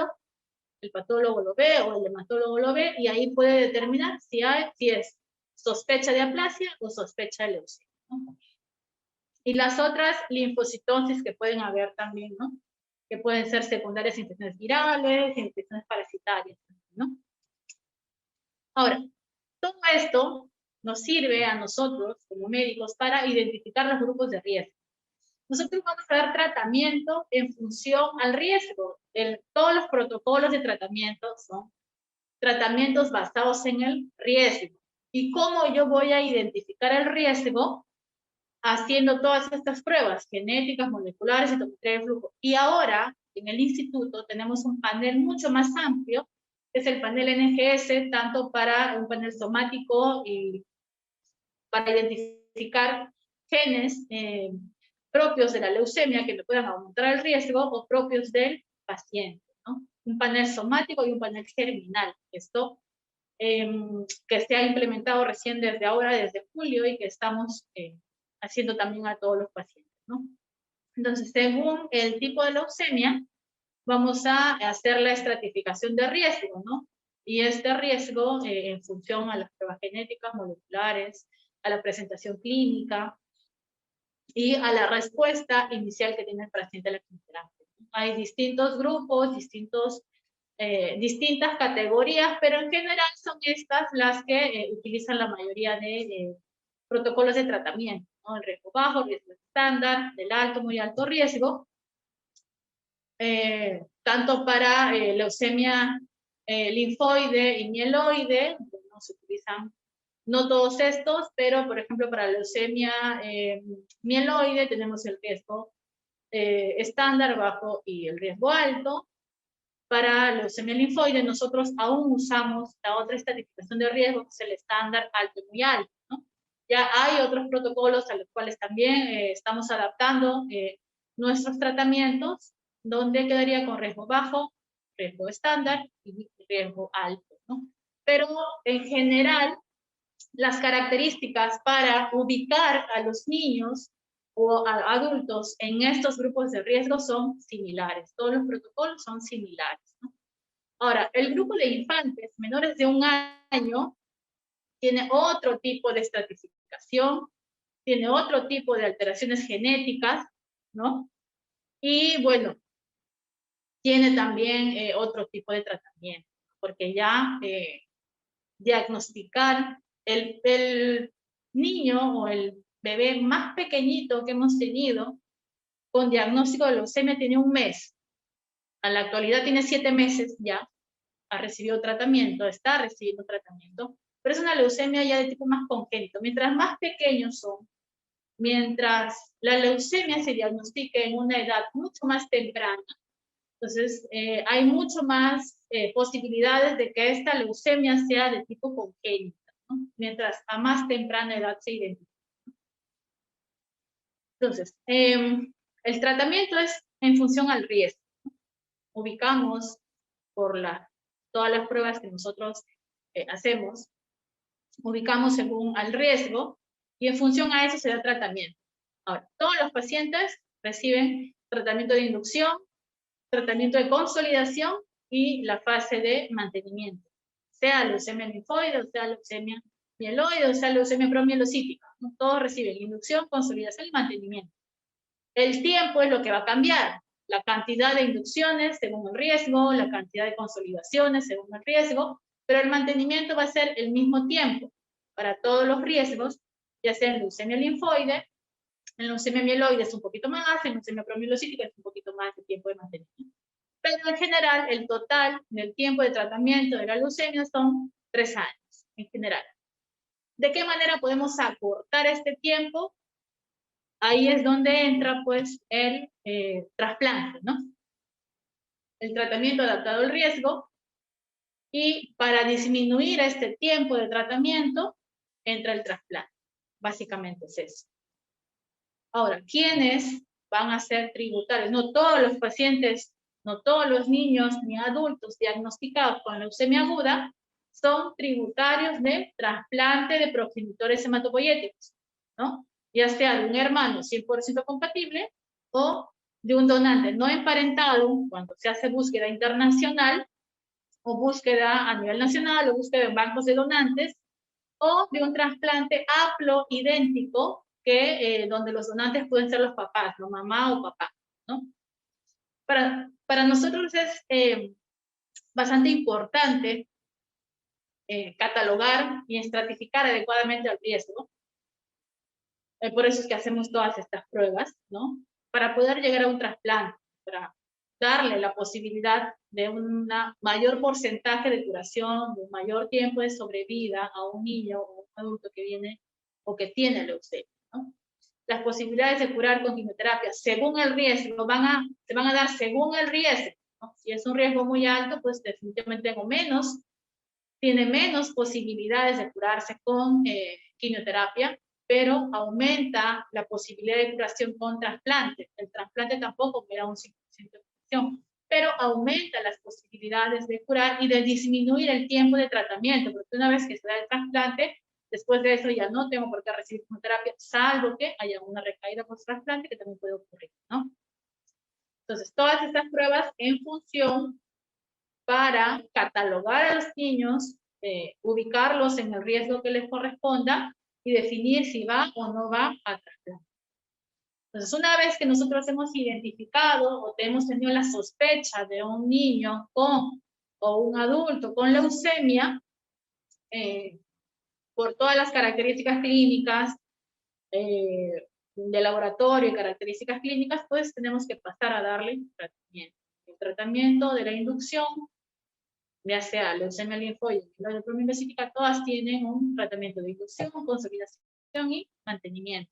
[SPEAKER 2] el patólogo lo ve o el hematólogo lo ve y ahí puede determinar si es sospecha de aplasia o sospecha de leucemia, ¿no? Y las otras linfocitosis que pueden haber también, ¿no? Que pueden ser secundarias a infecciones virales, infecciones parasitarias, ¿no? Ahora, todo esto nos sirve a nosotros como médicos para identificar los grupos de riesgo. Nosotros vamos a dar tratamiento en función al riesgo. Todos los protocolos de tratamiento son tratamientos basados en el riesgo. ¿Y cómo yo voy a identificar el riesgo? Haciendo todas estas pruebas genéticas, moleculares, citometría de flujo. Y ahora, en el instituto, tenemos un panel mucho más amplio, que es el panel NGS, tanto para un panel somático y para identificar genes propios de la leucemia que me puedan aumentar el riesgo o propios del paciente, ¿no? Un panel somático y un panel germinal. Esto que se ha implementado recién desde ahora, desde julio, y que estamos haciendo también a todos los pacientes, ¿no? Entonces, según el tipo de leucemia, vamos a hacer la estratificación de riesgo, ¿no? Y este riesgo en función a las pruebas genéticas, moleculares, a la presentación clínica y a la respuesta inicial que tiene el paciente a la quimioterapia. Hay distintos grupos, distintas categorías, pero en general son estas las que utilizan la mayoría de protocolos de tratamiento, ¿no? El riesgo bajo, el riesgo estándar, del alto, muy alto riesgo, tanto para leucemia linfoide y mieloide, no se utilizan, no todos estos, pero por ejemplo para leucemia mieloide tenemos el riesgo estándar, bajo y el riesgo alto. Para leucemia linfoide nosotros aún usamos la otra estratificación de riesgo, que es el estándar alto y muy alto, ¿no? Ya hay otros protocolos a los cuales también estamos adaptando nuestros tratamientos, donde quedaría con riesgo bajo, riesgo estándar y riesgo alto, ¿no? Pero en general, las características para ubicar a los niños o a adultos en estos grupos de riesgo son similares. Todos los protocolos son similares, ¿no? Ahora, el grupo de infantes menores de 1 año tiene otro tipo de estratificación, tiene otro tipo de alteraciones genéticas, ¿no? Y bueno, tiene también otro tipo de tratamiento, porque ya diagnosticar el niño o el bebé más pequeñito que hemos tenido con diagnóstico de leucemia tiene 1 mes. A la actualidad tiene 7 meses ya, ha recibido tratamiento, está recibiendo tratamiento, pero es una leucemia ya de tipo más congénito. Mientras más pequeños son, mientras la leucemia se diagnostique en una edad mucho más temprana, entonces hay mucho más posibilidades de que esta leucemia sea de tipo congénita, ¿no? Mientras a más temprana edad se identifica. Entonces, el tratamiento es en función al riesgo. Ubicamos por todas las pruebas que nosotros hacemos, ubicamos según al riesgo y en función a eso se da tratamiento. Ahora, todos los pacientes reciben tratamiento de inducción, tratamiento de consolidación y la fase de mantenimiento, sea leucemia linfoide, o sea leucemia mieloide, o sea leucemia promielocítica, ¿no? Todos reciben inducción, consolidación y mantenimiento. El tiempo es lo que va a cambiar, la cantidad de inducciones según el riesgo, la cantidad de consolidaciones según el riesgo, pero el mantenimiento va a ser el mismo tiempo para todos los riesgos, ya sea en leucemia linfoide, en leucemia mieloide es un poquito más, en leucemia promielocítica es un poquito más de tiempo de mantenimiento. Pero en general, el total del tiempo de tratamiento de la leucemia son 3 años, en general. ¿De qué manera podemos acortar este tiempo? Ahí es donde entra, pues, el trasplante, ¿no? El tratamiento adaptado al riesgo. Y para disminuir este tiempo de tratamiento, entra el trasplante. Básicamente es eso. Ahora, ¿quiénes van a ser tributarios? No todos los pacientes, no todos los niños ni adultos diagnosticados con leucemia aguda son tributarios de trasplante de progenitores hematopoyéticos, ¿no? Ya sea de un hermano 100% compatible o de un donante no emparentado cuando se hace búsqueda internacional o búsqueda a nivel nacional o búsqueda en bancos de donantes o de un trasplante haplo idéntico que donde los donantes pueden ser los papás, ¿no? Mamá o papá, ¿no? Para nosotros es bastante importante catalogar y estratificar adecuadamente el riesgo. Por eso es que hacemos todas estas pruebas, ¿no? Para poder llegar a un trasplante, para darle la posibilidad de un mayor porcentaje de curación, de un mayor tiempo de sobrevida a un niño o un adulto que viene o que tiene leucemia, ¿no? Las posibilidades de curar con quimioterapia según el riesgo se van a dar según el riesgo, ¿no? Si es un riesgo muy alto, pues definitivamente tiene menos posibilidades de curarse con quimioterapia, pero aumenta la posibilidad de curación con trasplante. El trasplante tampoco me da un 100% de curación, pero aumenta las posibilidades de curar y de disminuir el tiempo de tratamiento, porque una vez que se da el trasplante, después de eso ya no tengo por qué recibir quimioterapia, salvo que haya una recaída post-trasplante que también puede ocurrir, ¿no? Entonces, todas estas pruebas en función para catalogar a los niños, ubicarlos en el riesgo que les corresponda y definir si va o no va a trasplante. Entonces, una vez que nosotros hemos identificado o hemos tenido la sospecha de un niño con o un adulto con leucemia, por todas las características clínicas de laboratorio y características clínicas, pues tenemos que pasar a darle tratamiento. El tratamiento de la inducción, ya sea leucemia linfoide y la promielocítica, todas tienen un tratamiento de inducción, consolidación y mantenimiento.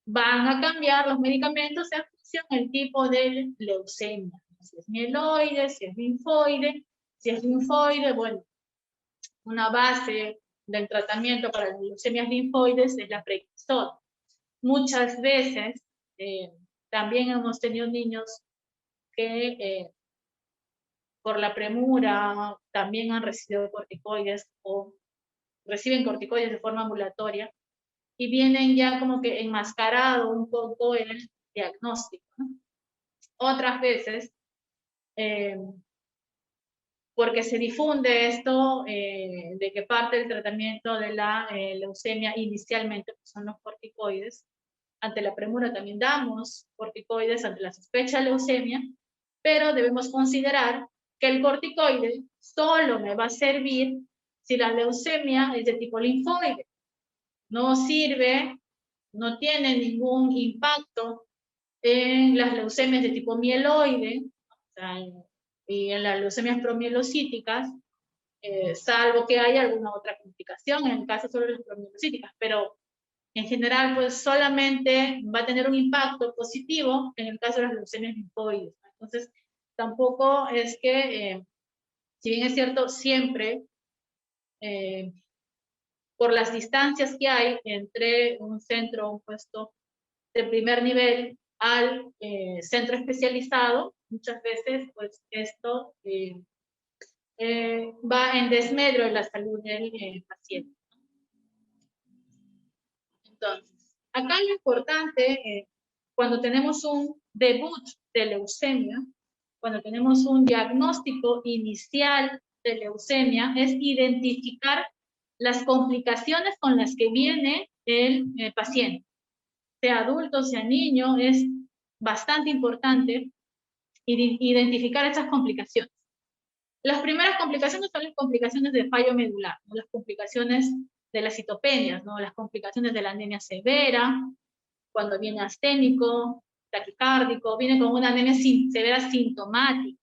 [SPEAKER 2] Van a cambiar los medicamentos en función del tipo de leucemia. Si es mieloide, si es linfoide. Si es linfoide, bueno, una base del tratamiento para las leucemias linfoides es la prednisona. Muchas veces también hemos tenido niños que por la premura también han recibido corticoides o reciben corticoides de forma ambulatoria y vienen ya como que enmascarado un poco el diagnóstico, ¿no? Otras veces, porque se difunde esto de que parte del tratamiento de la leucemia inicialmente pues son los corticoides. Ante la premura también damos corticoides ante la sospecha de leucemia, pero debemos considerar que el corticoide solo me va a servir si la leucemia es de tipo linfoide. No sirve, no tiene ningún impacto en las leucemias de tipo mieloide, o sea, y en las leucemias promielocíticas, salvo que haya alguna otra complicación, en el caso solo de las promielocíticas, pero en general, pues solamente va a tener un impacto positivo en el caso de las leucemias linfoides. Entonces, tampoco es que, si bien es cierto, siempre, por las distancias que hay entre un centro, un puesto de primer nivel al centro especializado, muchas veces, pues esto va en desmedro de la salud del paciente. Entonces, acá lo importante, cuando tenemos un debut de leucemia, cuando tenemos un diagnóstico inicial de leucemia, es identificar las complicaciones con las que viene el paciente. Sea adulto, sea niño, es bastante importante identificar esas complicaciones. Las primeras complicaciones son las complicaciones de fallo medular, ¿no? Las complicaciones de las citopenias, ¿no? Las complicaciones de la anemia severa, cuando viene asténico, taquicárdico, viene con una anemia severa sintomática,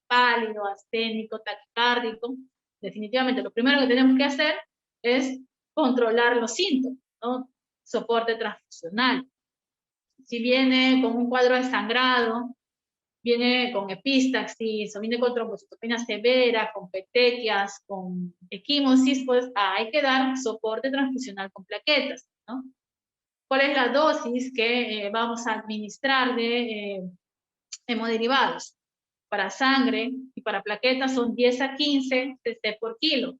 [SPEAKER 2] pálido, asténico, taquicárdico. Definitivamente lo primero que tenemos que hacer es controlar los síntomas, ¿no? Soporte transfusional. Si viene con un cuadro de sangrado, viene con epistaxis, o viene con trombocitopenia severa, con petequias, con equimosis, pues hay que dar soporte transfusional con plaquetas, ¿no? ¿Cuál es la dosis que vamos a administrar de hemoderivados? Para sangre y para plaquetas son 10 a 15 cc por kilo.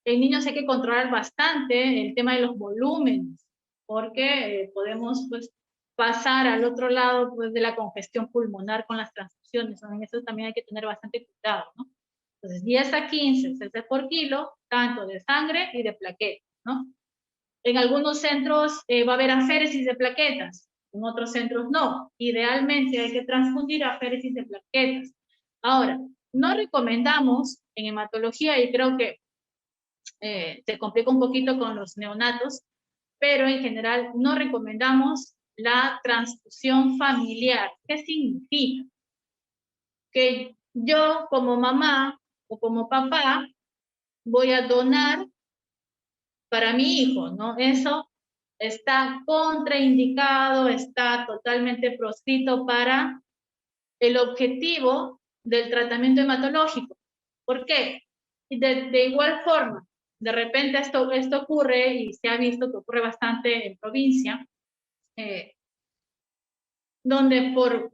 [SPEAKER 2] En niños hay que controlar bastante el tema de los volúmenes, porque podemos pues, pasar al otro lado pues, de la congestión pulmonar con las transfusiones, ¿no? En eso también hay que tener bastante cuidado, ¿no? Entonces 10 a 15 cc por kilo, tanto de sangre y de plaquetas, ¿no? En algunos centros va a haber aféresis de plaquetas, en otros centros no. Idealmente hay que transfundir aféresis de plaquetas. Ahora, no recomendamos en hematología, y creo que se complica un poquito con los neonatos, pero en general no recomendamos la transfusión familiar. ¿Qué significa? Que yo como mamá o como papá voy a donar para mi hijo, ¿no? Eso está contraindicado, está totalmente proscrito para el objetivo del tratamiento hematológico. ¿Por qué? De igual forma, de repente esto ocurre, y se ha visto que ocurre bastante en provincia, donde por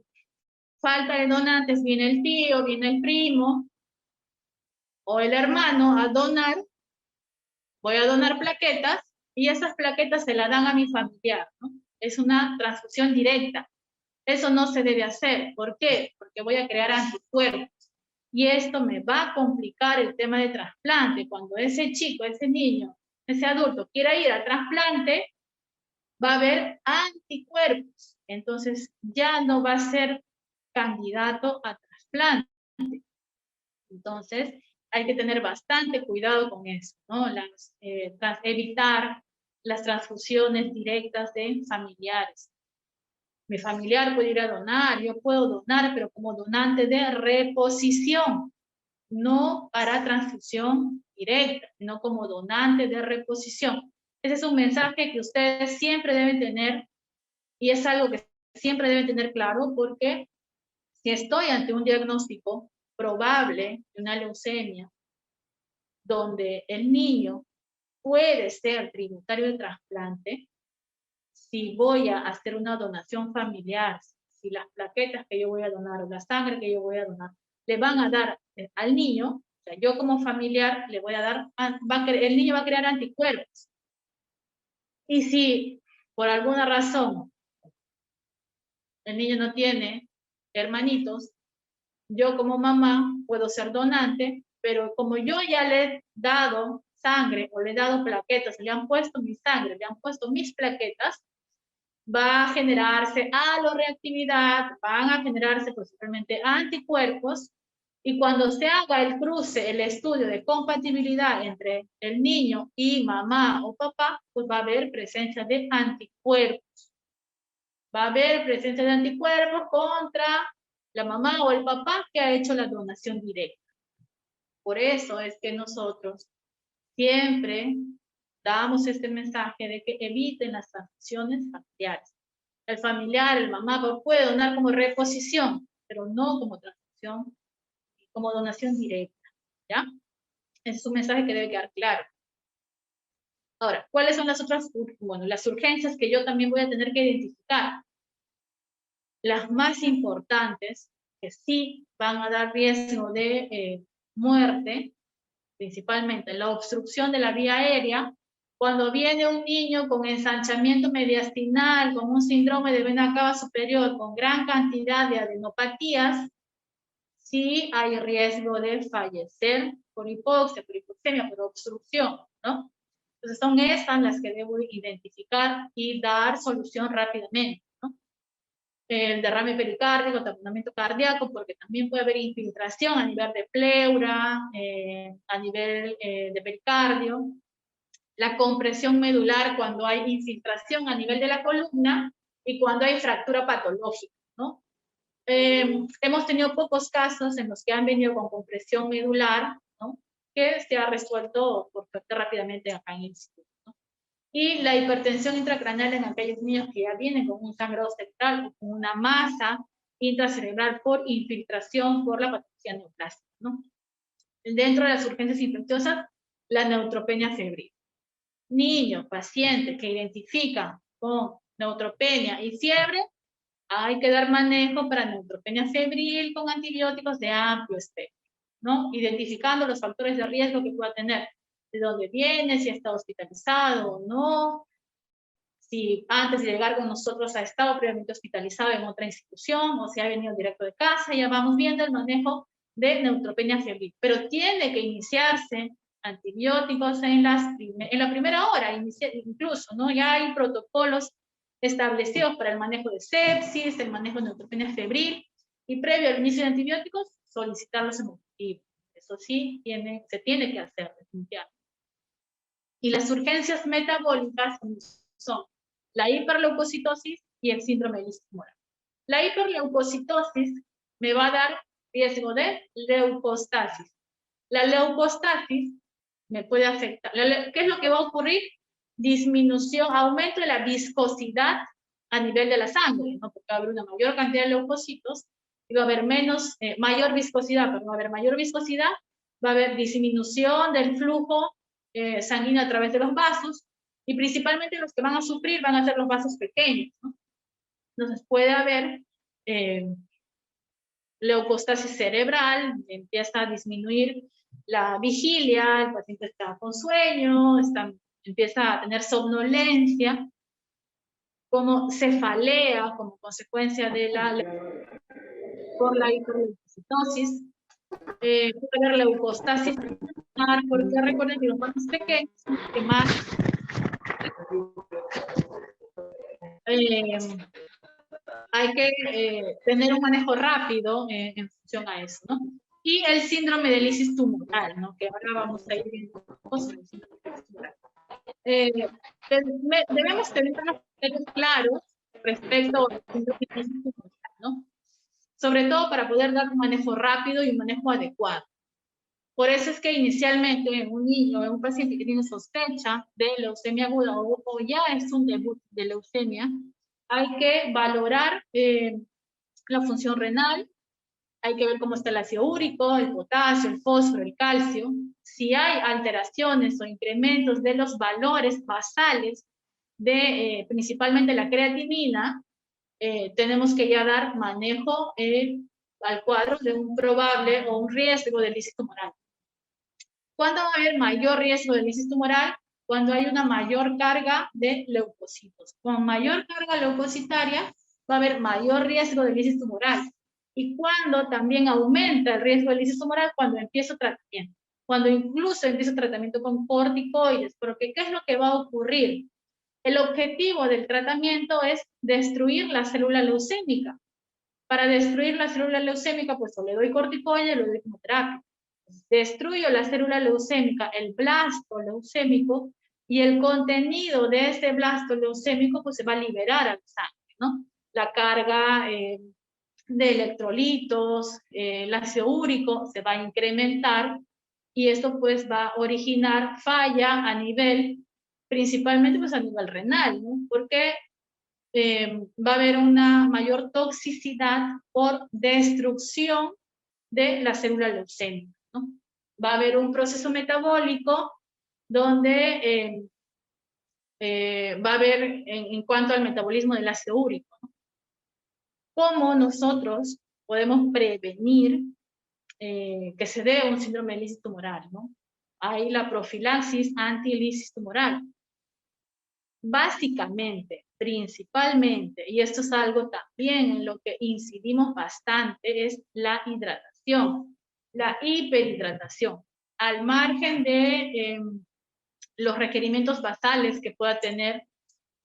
[SPEAKER 2] falta de donantes viene el tío, viene el primo o el hermano a donar, voy a donar plaquetas, y esas plaquetas se las dan a mi familiar, ¿no? Es una transfusión directa. Eso no se debe hacer. ¿Por qué? Porque voy a crear anticuerpos. Y esto me va a complicar el tema de trasplante. Cuando ese chico, ese niño, ese adulto quiera ir a trasplante, va a haber anticuerpos. Entonces ya no va a ser candidato a trasplante. Entonces hay que tener bastante cuidado con eso, ¿no? Evitar las transfusiones directas de familiares. Mi familiar puede ir a donar, yo puedo donar, pero como donante de reposición, no para transfusión directa, sino como donante de reposición. Ese es un mensaje que ustedes siempre deben tener, y es algo que siempre deben tener claro, porque si estoy ante un diagnóstico probable de una leucemia, donde el niño puede ser tributario de trasplante, si voy a hacer una donación familiar, si las plaquetas que yo voy a donar o la sangre que yo voy a donar le van a dar al niño, o sea, yo como familiar le voy a dar, el niño va a crear anticuerpos. Y si por alguna razón el niño no tiene hermanitos, yo como mamá puedo ser donante, pero como yo ya le he dado sangre o le he dado plaquetas, le han puesto mi sangre, le han puesto mis plaquetas, va a generarse aloreactividad, van a generarse posiblemente anticuerpos, y cuando se haga el cruce, el estudio de compatibilidad entre el niño y mamá o papá, pues va a haber presencia de anticuerpos. Va a haber presencia de anticuerpos contra la mamá o el papá que ha hecho la donación directa. Por eso es que nosotros siempre damos este mensaje de que eviten las transfusiones familiares. El familiar, el mamá, puede donar como reposición, pero no como transfusión, como donación directa, ¿ya? Ese es un mensaje que debe quedar claro. Ahora, ¿cuáles son las otras, bueno, las urgencias que yo también voy a tener que identificar? Las más importantes, que sí van a dar riesgo de muerte, principalmente la obstrucción de la vía aérea, cuando viene un niño con ensanchamiento mediastinal, con un síndrome de vena cava superior, con gran cantidad de adenopatías, sí hay riesgo de fallecer por hipoxia, por hipoxemia, por obstrucción, ¿no? Entonces son estas las que debo identificar y dar solución rápidamente, ¿no? El derrame pericárdico, taponamiento cardíaco, porque también puede haber infiltración a nivel de pleura, a nivel de pericardio. La compresión medular cuando hay infiltración a nivel de la columna y cuando hay fractura patológica, ¿no? Hemos tenido pocos casos en los que han venido con compresión medular, ¿no? Que se ha resuelto por suerte rápidamente acá en el instituto, ¿no? Y la hipertensión intracraneal en aquellos niños que ya vienen con un sangrado cerebral o con una masa intracerebral por infiltración por la patología neoplástica, ¿no? Dentro de las urgencias infecciosas, la neutropenia febril. Niño, paciente que identifica con neutropenia y fiebre, hay que dar manejo para neutropenia febril con antibióticos de amplio espectro, ¿no? Identificando los factores de riesgo que pueda tener, de dónde viene, si está hospitalizado o no, si antes de llegar con nosotros ha estado previamente hospitalizado en otra institución o si ha venido directo de casa. Ya vamos viendo el manejo de neutropenia febril, pero tiene que iniciarse antibióticos en la primera hora, incluso, ¿no? Ya hay protocolos establecidos para el manejo de sepsis, el manejo de neutropenia febril, y previo al inicio de antibióticos, solicitar los hemocultivos. Eso sí, se tiene que hacer, definitivamente. Y las urgencias metabólicas son la hiperleucocitosis y el síndrome de lisis tumoral. La hiperleucocitosis me va a dar riesgo de leucostasis. La leucostasis me puede afectar. ¿Qué es lo que va a ocurrir? Disminución, aumento de la viscosidad a nivel de la sangre, ¿no? Porque va a haber una mayor cantidad de leucocitos y va a haber mayor viscosidad, pero va a haber mayor viscosidad, va a haber disminución del flujo sanguíneo a través de los vasos, y principalmente los que van a sufrir van a ser los vasos pequeños, ¿no? Entonces puede haber leucostasis cerebral, empieza a disminuir la vigilia, el paciente está con sueño, empieza a tener somnolencia, como cefalea como consecuencia de por la hiperleucocitosis, puede haber leucostasis, porque recuerden que los vasos pequeños son los que más hay que tener un manejo rápido en función a eso, ¿no? Y el síndrome de lisis tumoral, ¿no? Que ahora vamos a ir viendo sobre el síndrome de lisis tumoral. Debemos tener unos criterios claros respecto al síndrome de lisis tumoral, ¿no? Sobre todo para poder dar un manejo rápido y un manejo adecuado. Por eso es que inicialmente en un niño, en un paciente que tiene sospecha de leucemia aguda o ya es un debut de leucemia, hay que valorar la función renal, hay que ver cómo está el ácido úrico, el potasio, el fósforo, el calcio. Si hay alteraciones o incrementos de los valores basales de principalmente la creatinina, tenemos que ya dar manejo al cuadro de un probable o un riesgo de lisis tumoral. ¿Cuándo va a haber mayor riesgo de lisis tumoral? Cuando hay una mayor carga de leucocitos. Con mayor carga leucocitaria va a haber mayor riesgo de lisis tumoral. Y cuando también aumenta el riesgo de lisis tumoral, cuando empiezo tratamiento. Cuando incluso empiezo tratamiento con corticoides. Porque ¿qué es lo que va a ocurrir? El objetivo del tratamiento es destruir la célula leucémica. Para destruir la célula leucémica, pues o le doy corticoides, le doy quimioterapia. Destruyo la célula leucémica, el blasto leucémico, y el contenido de ese blasto leucémico pues se va a liberar a la sangre, ¿no? La carga de electrolitos, el ácido úrico se va a incrementar, y esto pues va a originar falla a nivel, principalmente pues a nivel renal, ¿no? Porque va a haber una mayor toxicidad por destrucción de la célula leucémica, ¿no? Va a haber un proceso metabólico donde va a haber en cuanto al metabolismo del ácido úrico, ¿no? ¿Cómo nosotros podemos prevenir que se dé un síndrome de lisis tumoral, ¿no? hay la profilaxis anti-lisis tumoral. Básicamente, principalmente, y esto es algo también en lo que incidimos bastante, es la hidratación, la hiperhidratación. Al margen de los requerimientos basales que pueda tener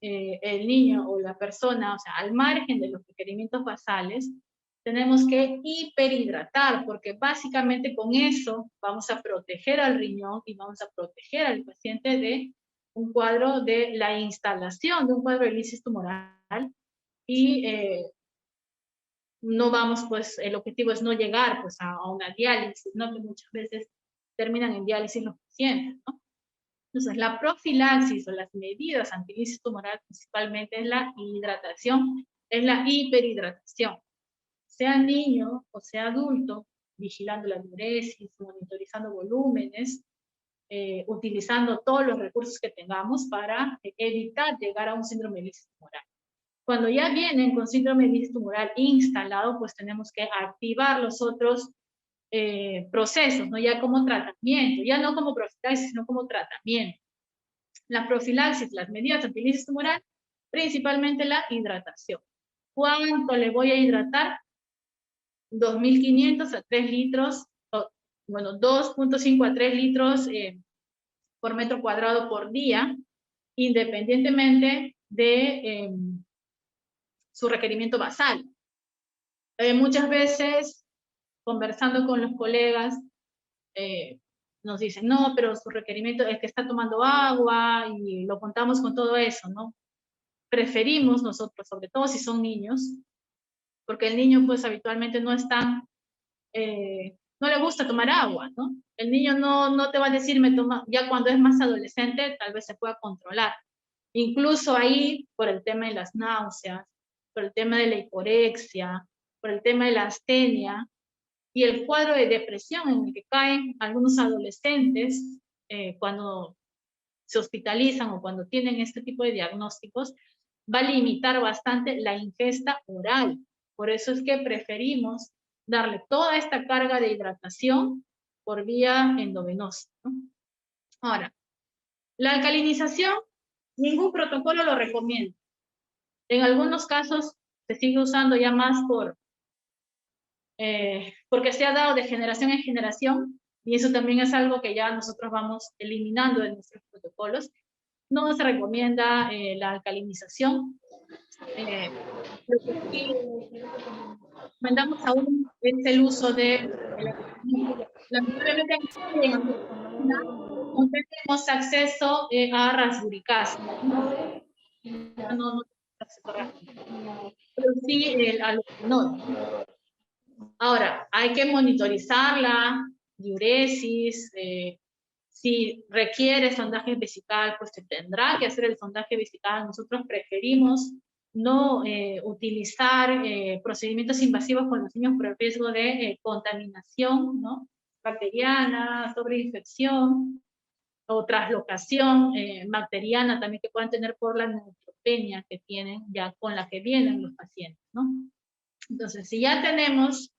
[SPEAKER 2] el niño o la persona, o sea, al margen de los requerimientos basales, tenemos que hiperhidratar, porque básicamente con eso vamos a proteger al riñón y vamos a proteger al paciente de un cuadro de la instalación de un cuadro de lisis tumoral y no vamos, pues, el objetivo es no llegar, pues, a una diálisis, ¿no? Que muchas veces terminan en diálisis los pacientes, ¿no? Entonces, la profilaxis o las medidas anti-lisis tumoral principalmente es la hidratación, es la hiperhidratación. Sea niño o sea adulto, vigilando la diuresis, monitorizando volúmenes, utilizando todos los recursos que tengamos para evitar llegar a un síndrome de lisis tumoral. Cuando ya vienen con síndrome de lisis tumoral instalado, pues tenemos que activar los otros procesos, ¿no? Ya como tratamiento, ya no como profilaxis, sino como tratamiento. La profilaxis, las medidas anti-lisis tumoral, principalmente la hidratación. ¿Cuánto le voy a hidratar? 2.500 a 3 litros, bueno, 2.5 a 3 litros por metro cuadrado por día, independientemente de su requerimiento basal. Muchas veces, conversando con los colegas, nos dicen, no, pero su requerimiento es que está tomando agua y lo contamos con todo eso, ¿no? Preferimos nosotros, sobre todo si son niños, porque el niño pues habitualmente no es tan, no le gusta tomar agua, ¿no? El niño no te va a decir, me toma, ya cuando es más adolescente tal vez se pueda controlar. Incluso ahí, por el tema de las náuseas, por el tema de la hiporexia, por el tema de la astenia, y el cuadro de depresión en el que caen algunos adolescentes cuando se hospitalizan o cuando tienen este tipo de diagnósticos, va a limitar bastante la ingesta oral. Por eso es que preferimos darle toda esta carga de hidratación por vía endovenosa, ¿no? Ahora, la alcalinización, ningún protocolo lo recomienda. En algunos casos se sigue usando ya más porque se ha dado de generación en generación, y eso también es algo que ya nosotros vamos eliminando de nuestros protocolos. No se recomienda la alcalinización. Lo que sí recomendamos aún es el uso de lamentablemente no tenemos acceso a rasburicasa. No pero sí el allopurinol. Ahora, hay que monitorizar la diuresis, si requiere sondaje vesical, pues se tendrá que hacer el sondaje vesical. Nosotros preferimos no utilizar procedimientos invasivos con los niños por el riesgo de contaminación, ¿no? Bacteriana, sobreinfección o traslocación bacteriana también que puedan tener por la neutropenia que tienen ya con la que vienen los pacientes, ¿no? Entonces, si ya tenemos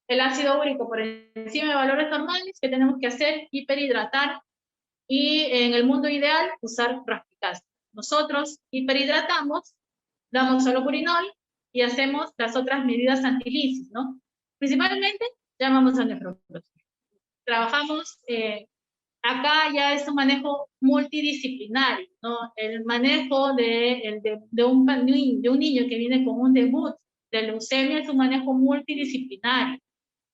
[SPEAKER 2] el ácido úrico por encima de valores normales, ¿qué tenemos que hacer? Hiperhidratar y en el mundo ideal usar rasticasa. Nosotros hiperhidratamos, damos allopurinol y hacemos las otras medidas antilisis, ¿no? Principalmente llamamos a nefrología. Trabajamos, acá ya es un manejo multidisciplinario, ¿no? El manejo de un niño que viene con un debut de leucemia es un manejo multidisciplinario.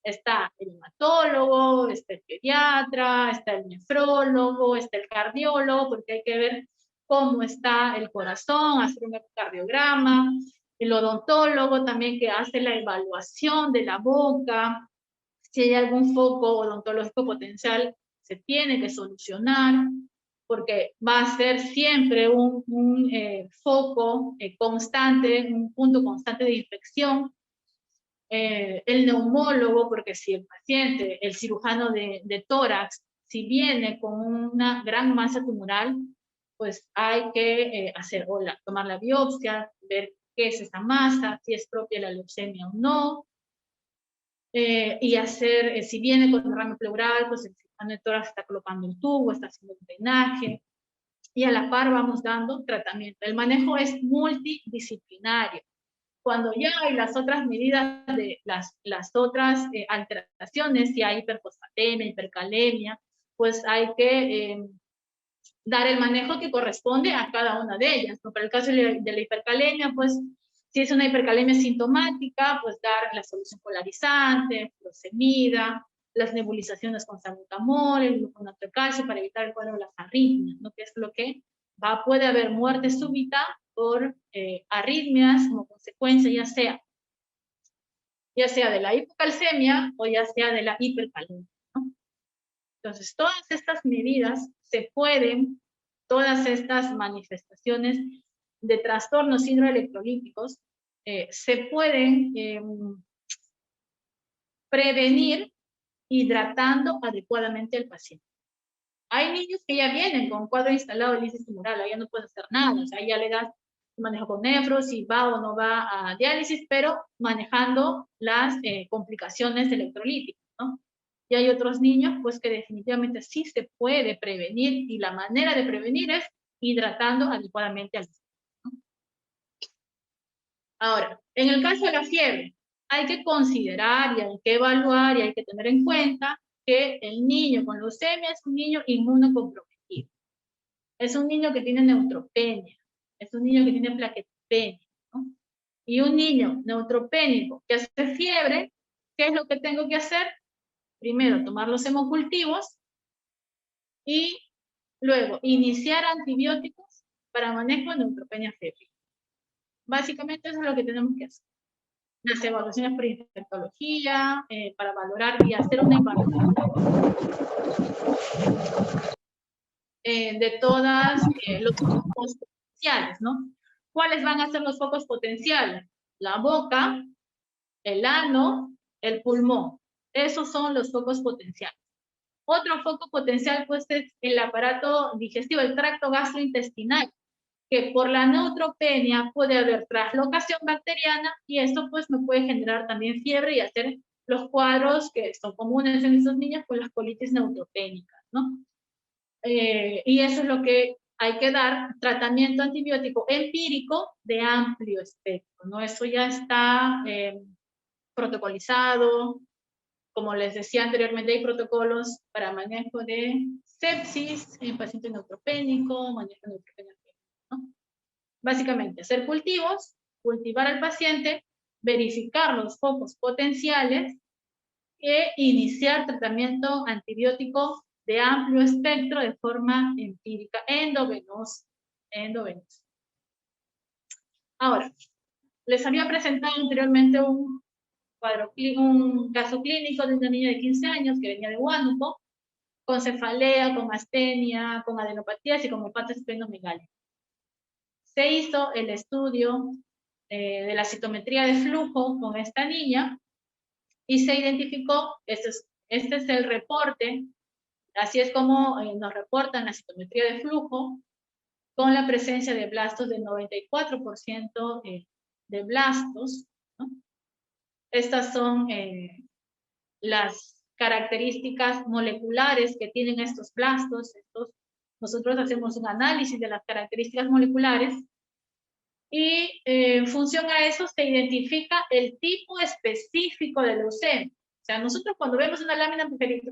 [SPEAKER 2] Está el hematólogo, está el pediatra, está el nefrólogo, está el cardiólogo, porque hay que ver cómo está el corazón, hacer un ecocardiograma, el odontólogo también que hace la evaluación de la boca, si hay algún foco odontológico potencial, se tiene que solucionar, porque va a ser siempre un foco constante, un punto constante de infección. El neumólogo, porque si el paciente, el cirujano de tórax, si viene con una gran masa tumoral, pues hay que tomar la biopsia, ver qué es esa masa, si es propia la leucemia o no. y hacer, si viene con derrame pleural, pues el cirujano de tórax está colocando el tubo, está haciendo el drenaje, y a la par vamos dando tratamiento. El manejo es multidisciplinario. Cuando ya hay las otras medidas de las otras alteraciones, si hay hiperfosfatemia, hipercalemia, pues hay que dar el manejo que corresponde a cada una de ellas, ¿no? Para el caso de la hipercalemia, pues si es una hipercalemia sintomática, pues dar la solución polarizante, furosemida, las nebulizaciones con salbutamol, el gluconato de calcio para evitar el cuadro de las arritmias, ¿no? Que es lo que puede haber muerte súbita por arritmias como consecuencia ya sea de la hipocalcemia o ya sea de la hipercalemia, ¿no? Entonces, todas estas medidas se pueden, todas estas manifestaciones de trastornos hidroelectrolíticos se pueden prevenir hidratando adecuadamente al paciente. Hay niños que ya vienen con cuadro instalado de lisis tumoral, ya no puedes hacer nada, o sea, ya le das manejo con nefros, si va o no va a diálisis, pero manejando las complicaciones electrolíticas, ¿no? Y hay otros niños, pues, que definitivamente sí se puede prevenir, y la manera de prevenir es hidratando adecuadamente al paciente, ¿no? Ahora, en el caso de la fiebre, hay que considerar y hay que evaluar y hay que tener en cuenta que el niño con leucemia es un niño inmunocomprometido. Es un niño que tiene neutropenia, es un niño que tiene plaquetopenia, ¿no? Y un niño neutropénico que hace fiebre, ¿qué es lo que tengo que hacer? Primero, tomar los hemocultivos y luego iniciar antibióticos para manejo de neutropenia febrile. Básicamente eso es lo que tenemos que hacer. Las evaluaciones por infectología, para valorar y hacer una evaluación de todas los focos potenciales, ¿no? ¿Cuáles van a ser los focos potenciales? La boca, el ano, el pulmón. Esos son los focos potenciales. Otro foco potencial, pues, es el aparato digestivo, el tracto gastrointestinal, que por la neutropenia puede haber traslocación bacteriana y esto, pues, me puede generar también fiebre y hacer los cuadros que son comunes en esos niños con las colitis neutropénicas, ¿no? Y eso es lo que hay que dar, tratamiento antibiótico empírico de amplio espectro, ¿no? Eso ya está protocolizado. Como les decía anteriormente, hay protocolos para manejo de sepsis en paciente neutropénico, manejo de neutropenia, ¿no? Básicamente, hacer cultivos, cultivar al paciente, verificar los focos potenciales e iniciar tratamiento antibiótico de amplio espectro de forma empírica, endovenosa. Ahora, les había presentado anteriormente un caso clínico de una niña de 15 años que venía de Huánuco, con cefalea, con astenia, con adenopatías y con hepatitis esplenomegálica. Se hizo el estudio de la citometría de flujo con esta niña y se identificó, este es el reporte, así es como nos reportan la citometría de flujo, con la presencia de blastos del 94% de blastos, ¿no? Estas son las características moleculares que tienen estos blastos. Nosotros hacemos un análisis de las características moleculares y en función a eso se identifica el tipo específico de leucemia. O sea, nosotros cuando vemos una lámina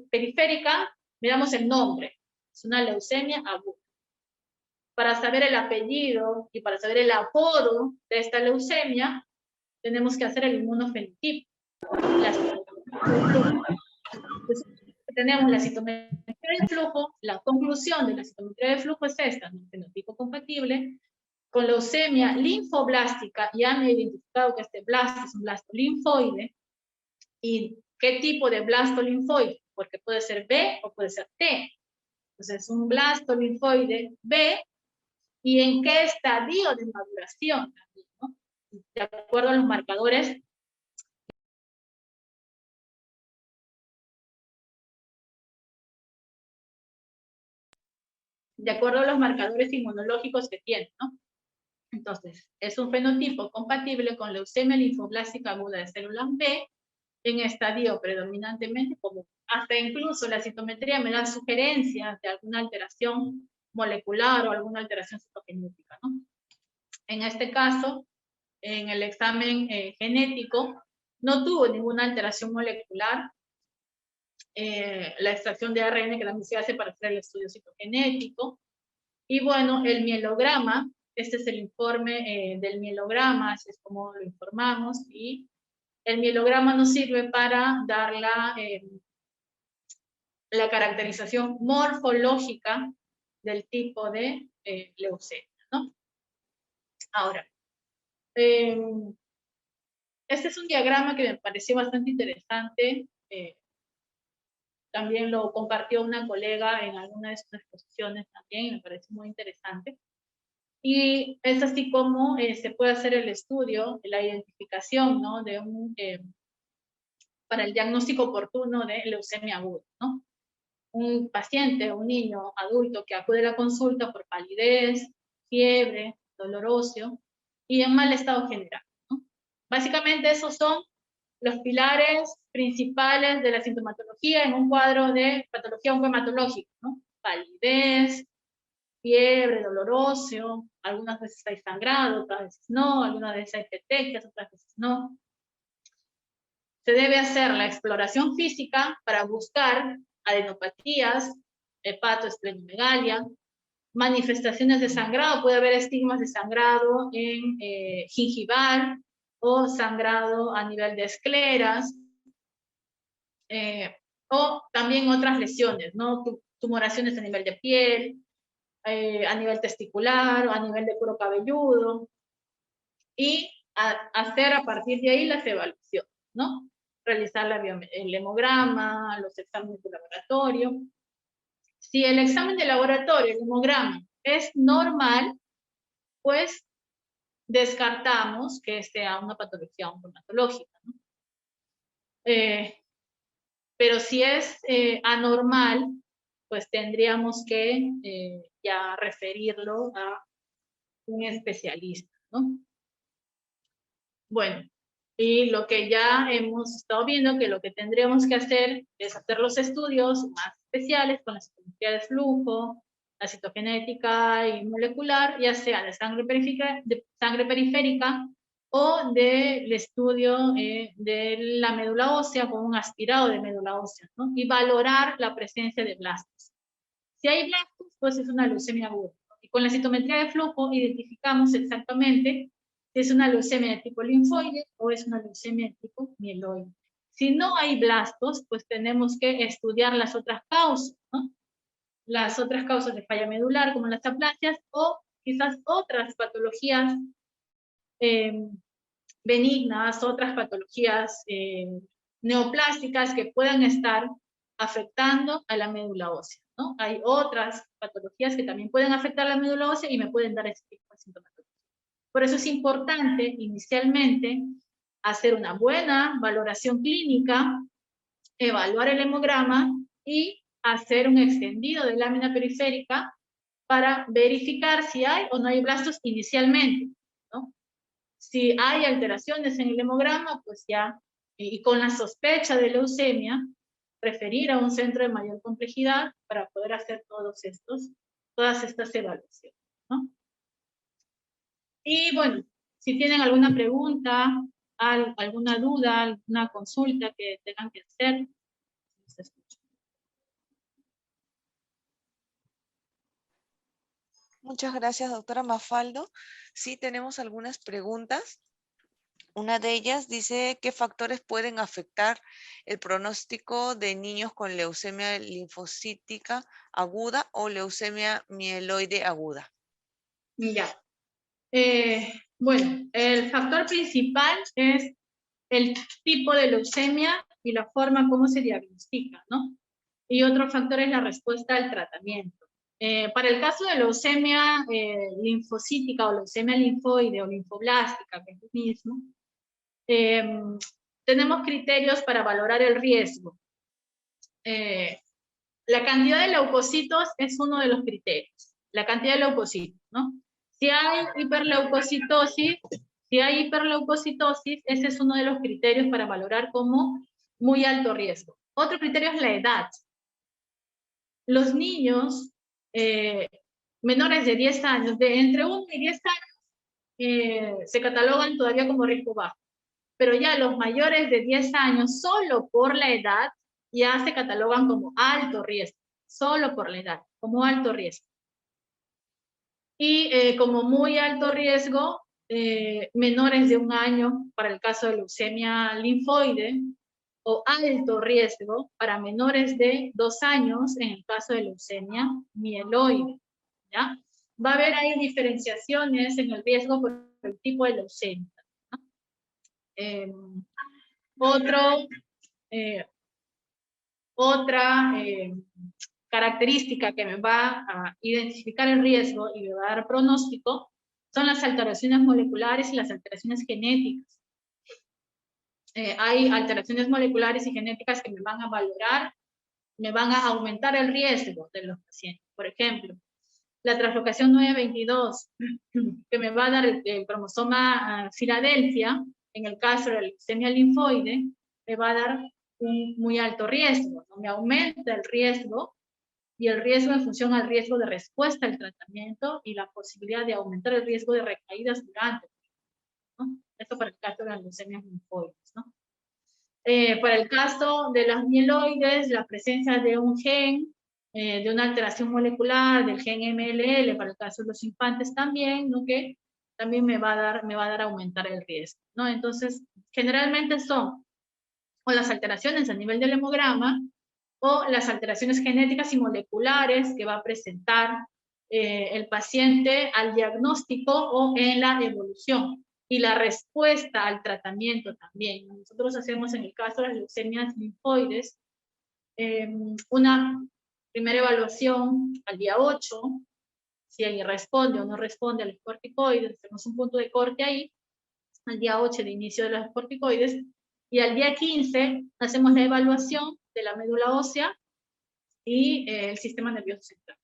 [SPEAKER 2] periférica, miramos el nombre, es una leucemia aguda. Para saber el apellido y para saber el apodo de esta leucemia, tenemos que hacer el inmunofenotipo. Tenemos la citometría de flujo, la conclusión de la citometría de flujo es esta, un fenotipo compatible, con leucemia linfoblástica, ya me he identificado que este blasto es un blasto linfoide, y qué tipo de blasto linfoide, porque puede ser B o puede ser T. Entonces, un blasto linfoide B, y en qué estadio de maduración, ¿no? De acuerdo a los marcadores inmunológicos que tiene, ¿no? Entonces, es un fenotipo compatible con leucemia linfoblástica aguda de células B, en estadio predominantemente común. Hasta incluso la citometría me da sugerencias de alguna alteración molecular o alguna alteración citogenética, ¿no? En este caso, en el examen genético, no tuvo ninguna alteración molecular. La extracción de ARN que también se hace para hacer el estudio citogenético. Y bueno, el mielograma, este es el informe del mielograma, así es como lo informamos, y el mielograma nos sirve para dar la caracterización morfológica del tipo de leucemia, ¿no? Ahora, este es un diagrama que me pareció bastante interesante. También lo compartió una colega en alguna de sus exposiciones también, y me pareció muy interesante. Y es así como se puede hacer el estudio, la identificación, ¿no? De para el diagnóstico oportuno de leucemia aguda, ¿no? Un paciente, un niño adulto que acude a la consulta por palidez, fiebre, dolor óseo y en mal estado general, ¿no? Básicamente esos son los pilares principales de la sintomatología en un cuadro de patología oncohematológica, ¿no? Palidez, fiebre, dolor óseo, algunas veces hay sangrado, otras veces no, algunas veces hay petequias, otras veces no. Se debe hacer la exploración física para buscar adenopatías, hepatoesplenomegalia, manifestaciones de sangrado, puede haber estigmas de sangrado en gingival o sangrado a nivel de escleras, o también otras lesiones, ¿no? Tumoraciones a nivel de piel, a nivel testicular o a nivel de cuero cabelludo, y hacer a partir de ahí las evaluaciones, ¿no? Realizar el hemograma, los exámenes de laboratorio. Si el examen de laboratorio, el hemograma, es normal, pues descartamos que sea una patología oncohematológica, ¿no? Pero si es anormal, pues tendríamos que ya referirlo a un especialista, ¿no? Bueno, y lo que ya hemos estado viendo, que lo que tendríamos que hacer es hacer los estudios más especiales con la citometría de flujo, la citogenética y molecular, ya sea de sangre periférica o del estudio de la médula ósea con un aspirado de médula ósea, ¿no? Y valorar la presencia de blastos. Si hay blastos, pues es una leucemia aguda. Y con la citometría de flujo identificamos exactamente si es una leucemia de tipo linfoide o es una leucemia de tipo mieloide. Si no hay blastos, pues tenemos que estudiar las otras causas, ¿no? Las otras causas de falla medular, como las aplasias, o quizás otras patologías benignas, otras patologías neoplásticas que puedan estar afectando a la médula ósea, ¿no? Hay otras patologías que también pueden afectar a la médula ósea y me pueden dar este tipo de sintomatología. Por eso es importante inicialmente hacer una buena valoración clínica, evaluar el hemograma y hacer un extendido de lámina periférica para verificar si hay o no hay blastos inicialmente, ¿no? Si hay alteraciones en el hemograma, pues ya, y con la sospecha de leucemia, referir a un centro de mayor complejidad para poder hacer todas estas evaluaciones, ¿no? Y bueno, si tienen alguna pregunta, alguna duda, alguna consulta que tengan que hacer, les escucho.
[SPEAKER 3] Muchas gracias, doctora Mafaldo. Sí, tenemos algunas preguntas. Una de ellas dice, ¿qué factores pueden afectar el pronóstico de niños con leucemia linfocítica aguda o leucemia mieloide aguda?
[SPEAKER 2] Ya. Bueno, el factor principal es el tipo de leucemia y la forma como se diagnostica, ¿no? Y otro factor es la respuesta al tratamiento. Para el caso de leucemia linfocítica o leucemia linfoide o linfoblástica, que es lo mismo, tenemos criterios para valorar el riesgo. La cantidad de leucocitos es uno de los criterios, la cantidad de leucocitos, ¿no? Si hay hiperleucocitosis, Si hay hiperleucocitosis, ese es uno de los criterios para valorar como muy alto riesgo. Otro criterio es la edad. Los niños menores de 10 años, de entre 1 y 10 años, se catalogan todavía como riesgo bajo. Pero ya los mayores de 10 años, solo por la edad, ya se catalogan como alto riesgo. Solo por la edad, como alto riesgo. Y como muy alto riesgo, menores de 1 año para el caso de leucemia linfoide, o alto riesgo para menores de 2 años en el caso de leucemia mieloide. ¿Ya? Va a haber ahí diferenciaciones en el riesgo por el tipo de leucemia. Otra característica que me va a identificar el riesgo y me va a dar pronóstico son las alteraciones moleculares y las alteraciones genéticas. Hay alteraciones moleculares y genéticas que me van a valorar, me van a aumentar el riesgo de los pacientes. Por ejemplo, la translocación 922, que me va a dar el cromosoma Filadelfia, en el caso de la leucemia linfoide, me va a dar un muy alto riesgo, ¿no? Me aumenta el riesgo, y el riesgo en función al riesgo de respuesta al tratamiento y la posibilidad de aumentar el riesgo de recaídas durante, ¿no? Esto para el caso de las leucemias linfoides, ¿no? Para el caso de las mieloides, la presencia de un gen, de una alteración molecular del gen MLL, para el caso de los infantes también, ¿no? Que también me va a dar a aumentar el riesgo, ¿no? Entonces, generalmente son o las alteraciones a nivel del hemograma, o las alteraciones genéticas y moleculares que va a presentar el paciente al diagnóstico o en la evolución. Y la respuesta al tratamiento también. Nosotros hacemos en el caso de las leucemias linfoides una primera evaluación al día 8, si alguien responde o no responde a los corticoides, tenemos un punto de corte ahí, al día 8 de inicio de los corticoides, y al día 15 hacemos la evaluación de la médula ósea y el sistema nervioso central.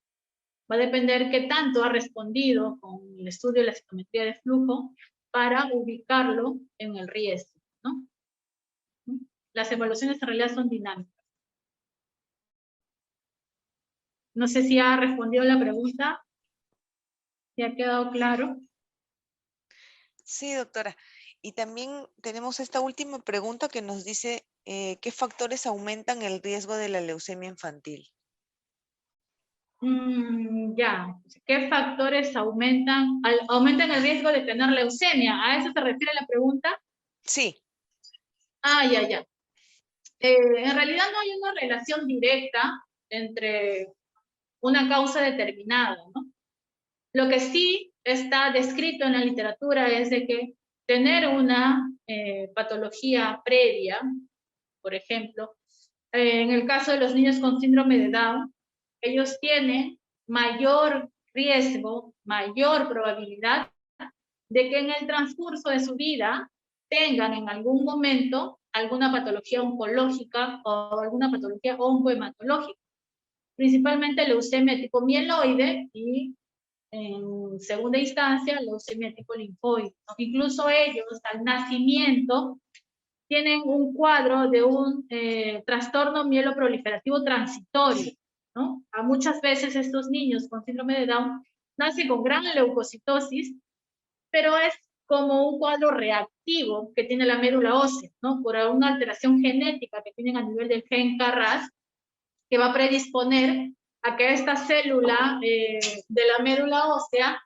[SPEAKER 2] Va a depender qué tanto ha respondido con el estudio de la citometría de flujo para ubicarlo en el riesgo, ¿no? Las evaluaciones en realidad son dinámicas. No sé si ha respondido la pregunta, si ha quedado claro.
[SPEAKER 3] Sí, doctora. Y también tenemos esta última pregunta que nos dice, ¿qué factores aumentan el riesgo de la leucemia infantil?
[SPEAKER 2] Ya, ¿qué factores aumentan el riesgo de tener leucemia? ¿A eso se refiere la pregunta?
[SPEAKER 3] Sí.
[SPEAKER 2] Ya. En realidad no hay una relación directa entre una causa determinada, ¿no? Lo que sí está descrito en la literatura es de que tener una patología previa, por ejemplo, en el caso de los niños con síndrome de Down, ellos tienen mayor riesgo, mayor probabilidad de que en el transcurso de su vida tengan en algún momento alguna patología oncológica o alguna patología oncohematológica, principalmente leucemia tipo mieloide y en segunda instancia leucemia tipo linfoide. Incluso ellos al nacimiento tienen un cuadro de un trastorno mieloproliferativo transitorio, ¿no? A muchas veces estos niños con síndrome de Down nacen con gran leucocitosis, pero es como un cuadro reactivo que tiene la médula ósea, ¿no? Por una alteración genética que tienen a nivel del gen KRAS, que va a predisponer a que esta célula de la médula ósea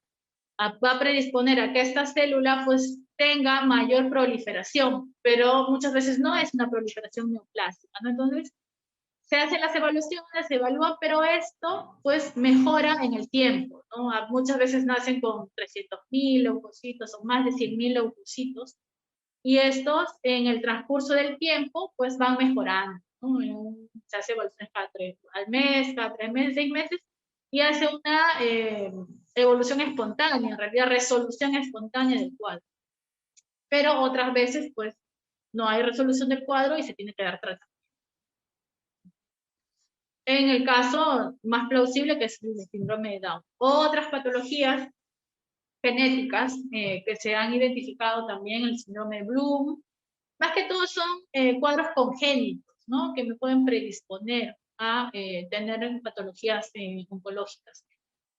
[SPEAKER 2] va a predisponer a que esta célula pues tenga mayor proliferación, pero muchas veces no es una proliferación neoplástica, ¿no? Entonces, se hacen las evaluaciones, se evalúa, pero esto pues mejora en el tiempo, ¿no? Muchas veces nacen con 300.000 leucocitos o más de 100.000 leucocitos, y estos en el transcurso del tiempo pues van mejorando, ¿no? Se hace evaluaciones al mes, cada 3 meses, 6 meses, y hace una evolución espontánea, en realidad resolución espontánea del cuadro. Pero otras veces pues no hay resolución del cuadro y se tiene que dar tratamiento. En el caso más plausible, que es el síndrome de Down. Otras patologías genéticas que se han identificado también, el síndrome de Bloom. Más que todo son cuadros congénitos, ¿no? Que me pueden predisponer a tener patologías oncológicas.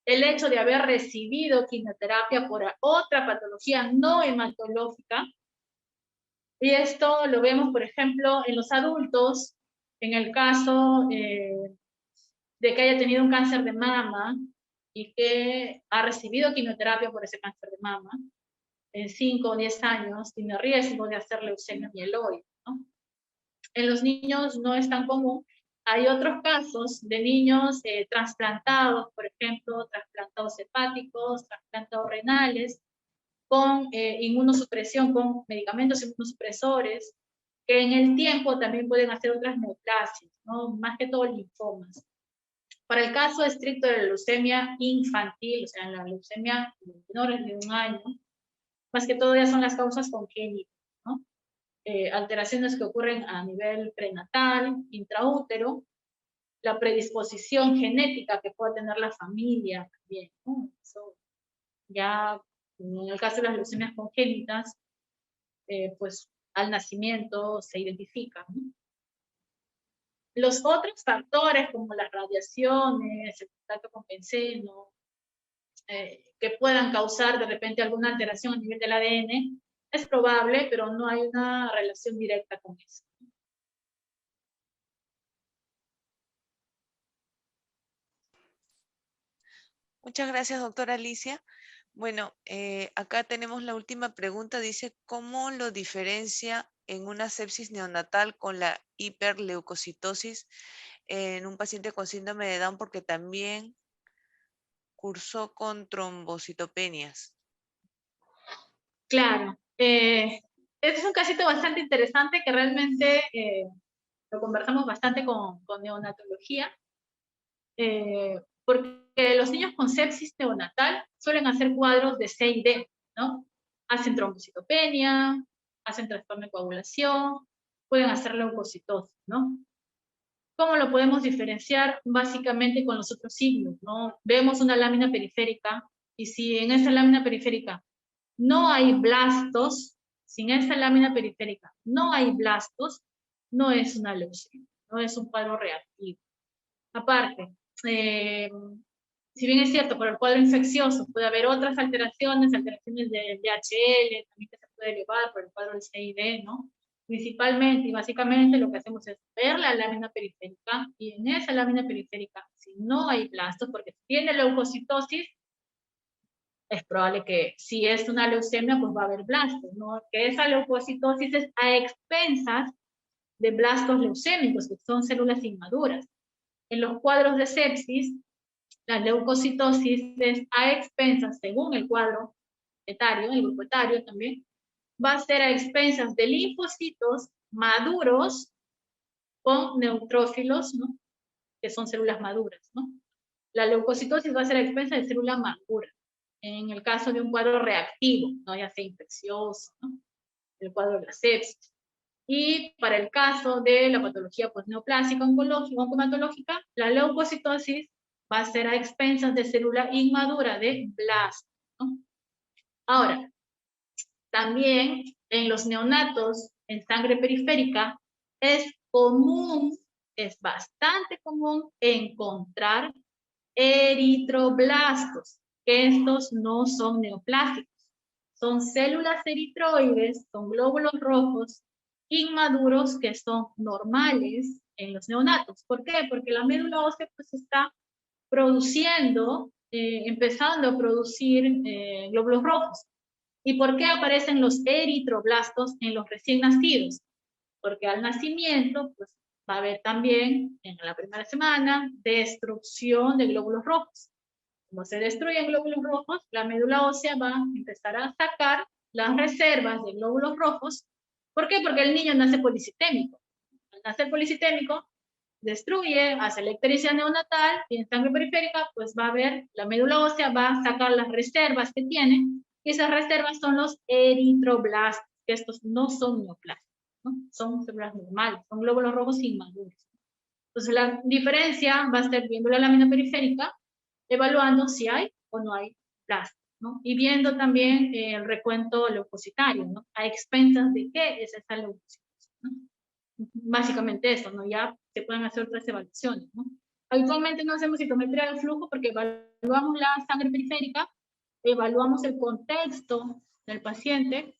[SPEAKER 2] El hecho de haber recibido quimioterapia por otra patología no hematológica, y esto lo vemos, por ejemplo, en los adultos, en el caso de que haya tenido un cáncer de mama y que ha recibido quimioterapia por ese cáncer de mama, en 5 o 10 años tiene riesgo de hacer leucemia mieloide, ¿no? En los niños no es tan común. Hay otros casos de niños trasplantados, por ejemplo, trasplantados hepáticos, trasplantados renales, con inmunosupresión, con medicamentos inmunosupresores, que en el tiempo también pueden hacer otras neoplasias, ¿no? Más que todo linfomas. Para el caso estricto de la leucemia infantil, o sea, la leucemia de menores de 1 año, más que todo ya son las causas congénitas, ¿no? Alteraciones que ocurren a nivel prenatal, intraútero, la predisposición genética que puede tener la familia también, ¿no? Eso ya, en el caso de las leucemias congénitas, pues al nacimiento se identifican, ¿no? Los otros factores, como las radiaciones, el contacto con benceno, que puedan causar de repente alguna alteración a nivel del ADN, es probable, pero no hay una relación directa con eso.
[SPEAKER 3] Muchas gracias, doctora Alicia. Bueno, acá tenemos la última pregunta. Dice, ¿cómo lo diferencia en una sepsis neonatal con la hiperleucocitosis en un paciente con síndrome de Down porque también cursó con trombocitopenias?
[SPEAKER 2] Claro. Este es un casito bastante interesante que realmente lo conversamos bastante con neonatología, porque los niños con sepsis neonatal suelen hacer cuadros de C y D, ¿no? Hacen trombocitopenia, hacen trastorno de coagulación, pueden hacer leucocitosis, ¿no? ¿Cómo lo podemos diferenciar? Básicamente con los otros signos, ¿no? Vemos una lámina periférica y si en esa lámina periférica no hay blastos, sin esa lámina periférica no hay blastos, no es una leucemia, no es un cuadro reactivo. Aparte, si bien es cierto, por el cuadro infeccioso puede haber otras alteraciones, alteraciones de DHL, también que se puede elevar por el cuadro del CID, ¿no? Principalmente y básicamente lo que hacemos es ver la lámina periférica y en esa lámina periférica, si no hay blastos, porque tiene leucocitosis, es probable que si es una leucemia, pues va a haber blastos, ¿no? Que esa leucocitosis es a expensas de blastos leucémicos, que son células inmaduras. En los cuadros de sepsis, la leucocitosis es a expensas, según el cuadro etario, el grupo etario también, va a ser a expensas de linfocitos maduros con neutrófilos, ¿no? Que son células maduras, ¿no? La leucocitosis va a ser a expensas de células maduras. En el caso de un cuadro reactivo, ¿no? Ya sea infeccioso, ¿no? El cuadro de la sepsis. Y para el caso de la patología pues, neoplásica oncomatológica, la leucocitosis va a ser a expensas de célula inmadura de blasto, ¿no? Ahora, también en los neonatos en sangre periférica es común, es bastante común encontrar eritroblastos, que estos no son neoplásicos, son células eritroides, son glóbulos rojos inmaduros que son normales en los neonatos. ¿Por qué? Porque la médula ósea pues está produciendo, empezando a producir glóbulos rojos. ¿Y por qué aparecen los eritroblastos en los recién nacidos? Porque al nacimiento pues, va a haber también en la primera semana destrucción de glóbulos rojos. Como se destruyen glóbulos rojos, la médula ósea va a empezar a sacar las reservas de glóbulos rojos. ¿Por qué? Porque el niño nace policitémico. Al nacer policitémico, destruye, hace la ictericia neonatal y en sangre periférica, pues va a ver, la médula ósea va a sacar las reservas que tiene y esas reservas son los eritroblastos, que estos no son neoplásticos, ¿no? Son células normales, son glóbulos rojos inmaduros. Entonces la diferencia va a ser viendo la lámina periférica, evaluando si hay o no hay blastos. ¿no? Y viendo también el recuento leucocitario, ¿no? A expensas de qué es esa leucocitosis, ¿no? Básicamente eso, ¿no? Ya se pueden hacer otras evaluaciones, ¿no? Habitualmente no hacemos citometría del flujo porque evaluamos la sangre periférica, evaluamos el contexto del paciente,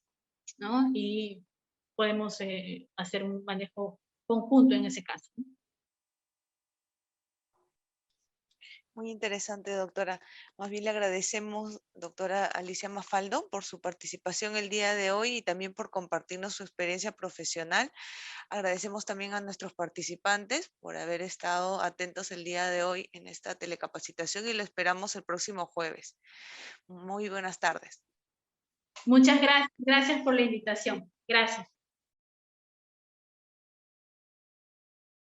[SPEAKER 2] ¿no? Y podemos hacer un manejo conjunto en ese caso, ¿no?
[SPEAKER 3] Muy interesante, doctora. Más bien le agradecemos, doctora Alicia Mafaldo, por su participación el día de hoy y también por compartirnos su experiencia profesional. Agradecemos también a nuestros participantes por haber estado atentos el día de hoy en esta telecapacitación y lo esperamos el próximo jueves. Muy buenas tardes.
[SPEAKER 2] Muchas gracias por la invitación. Gracias.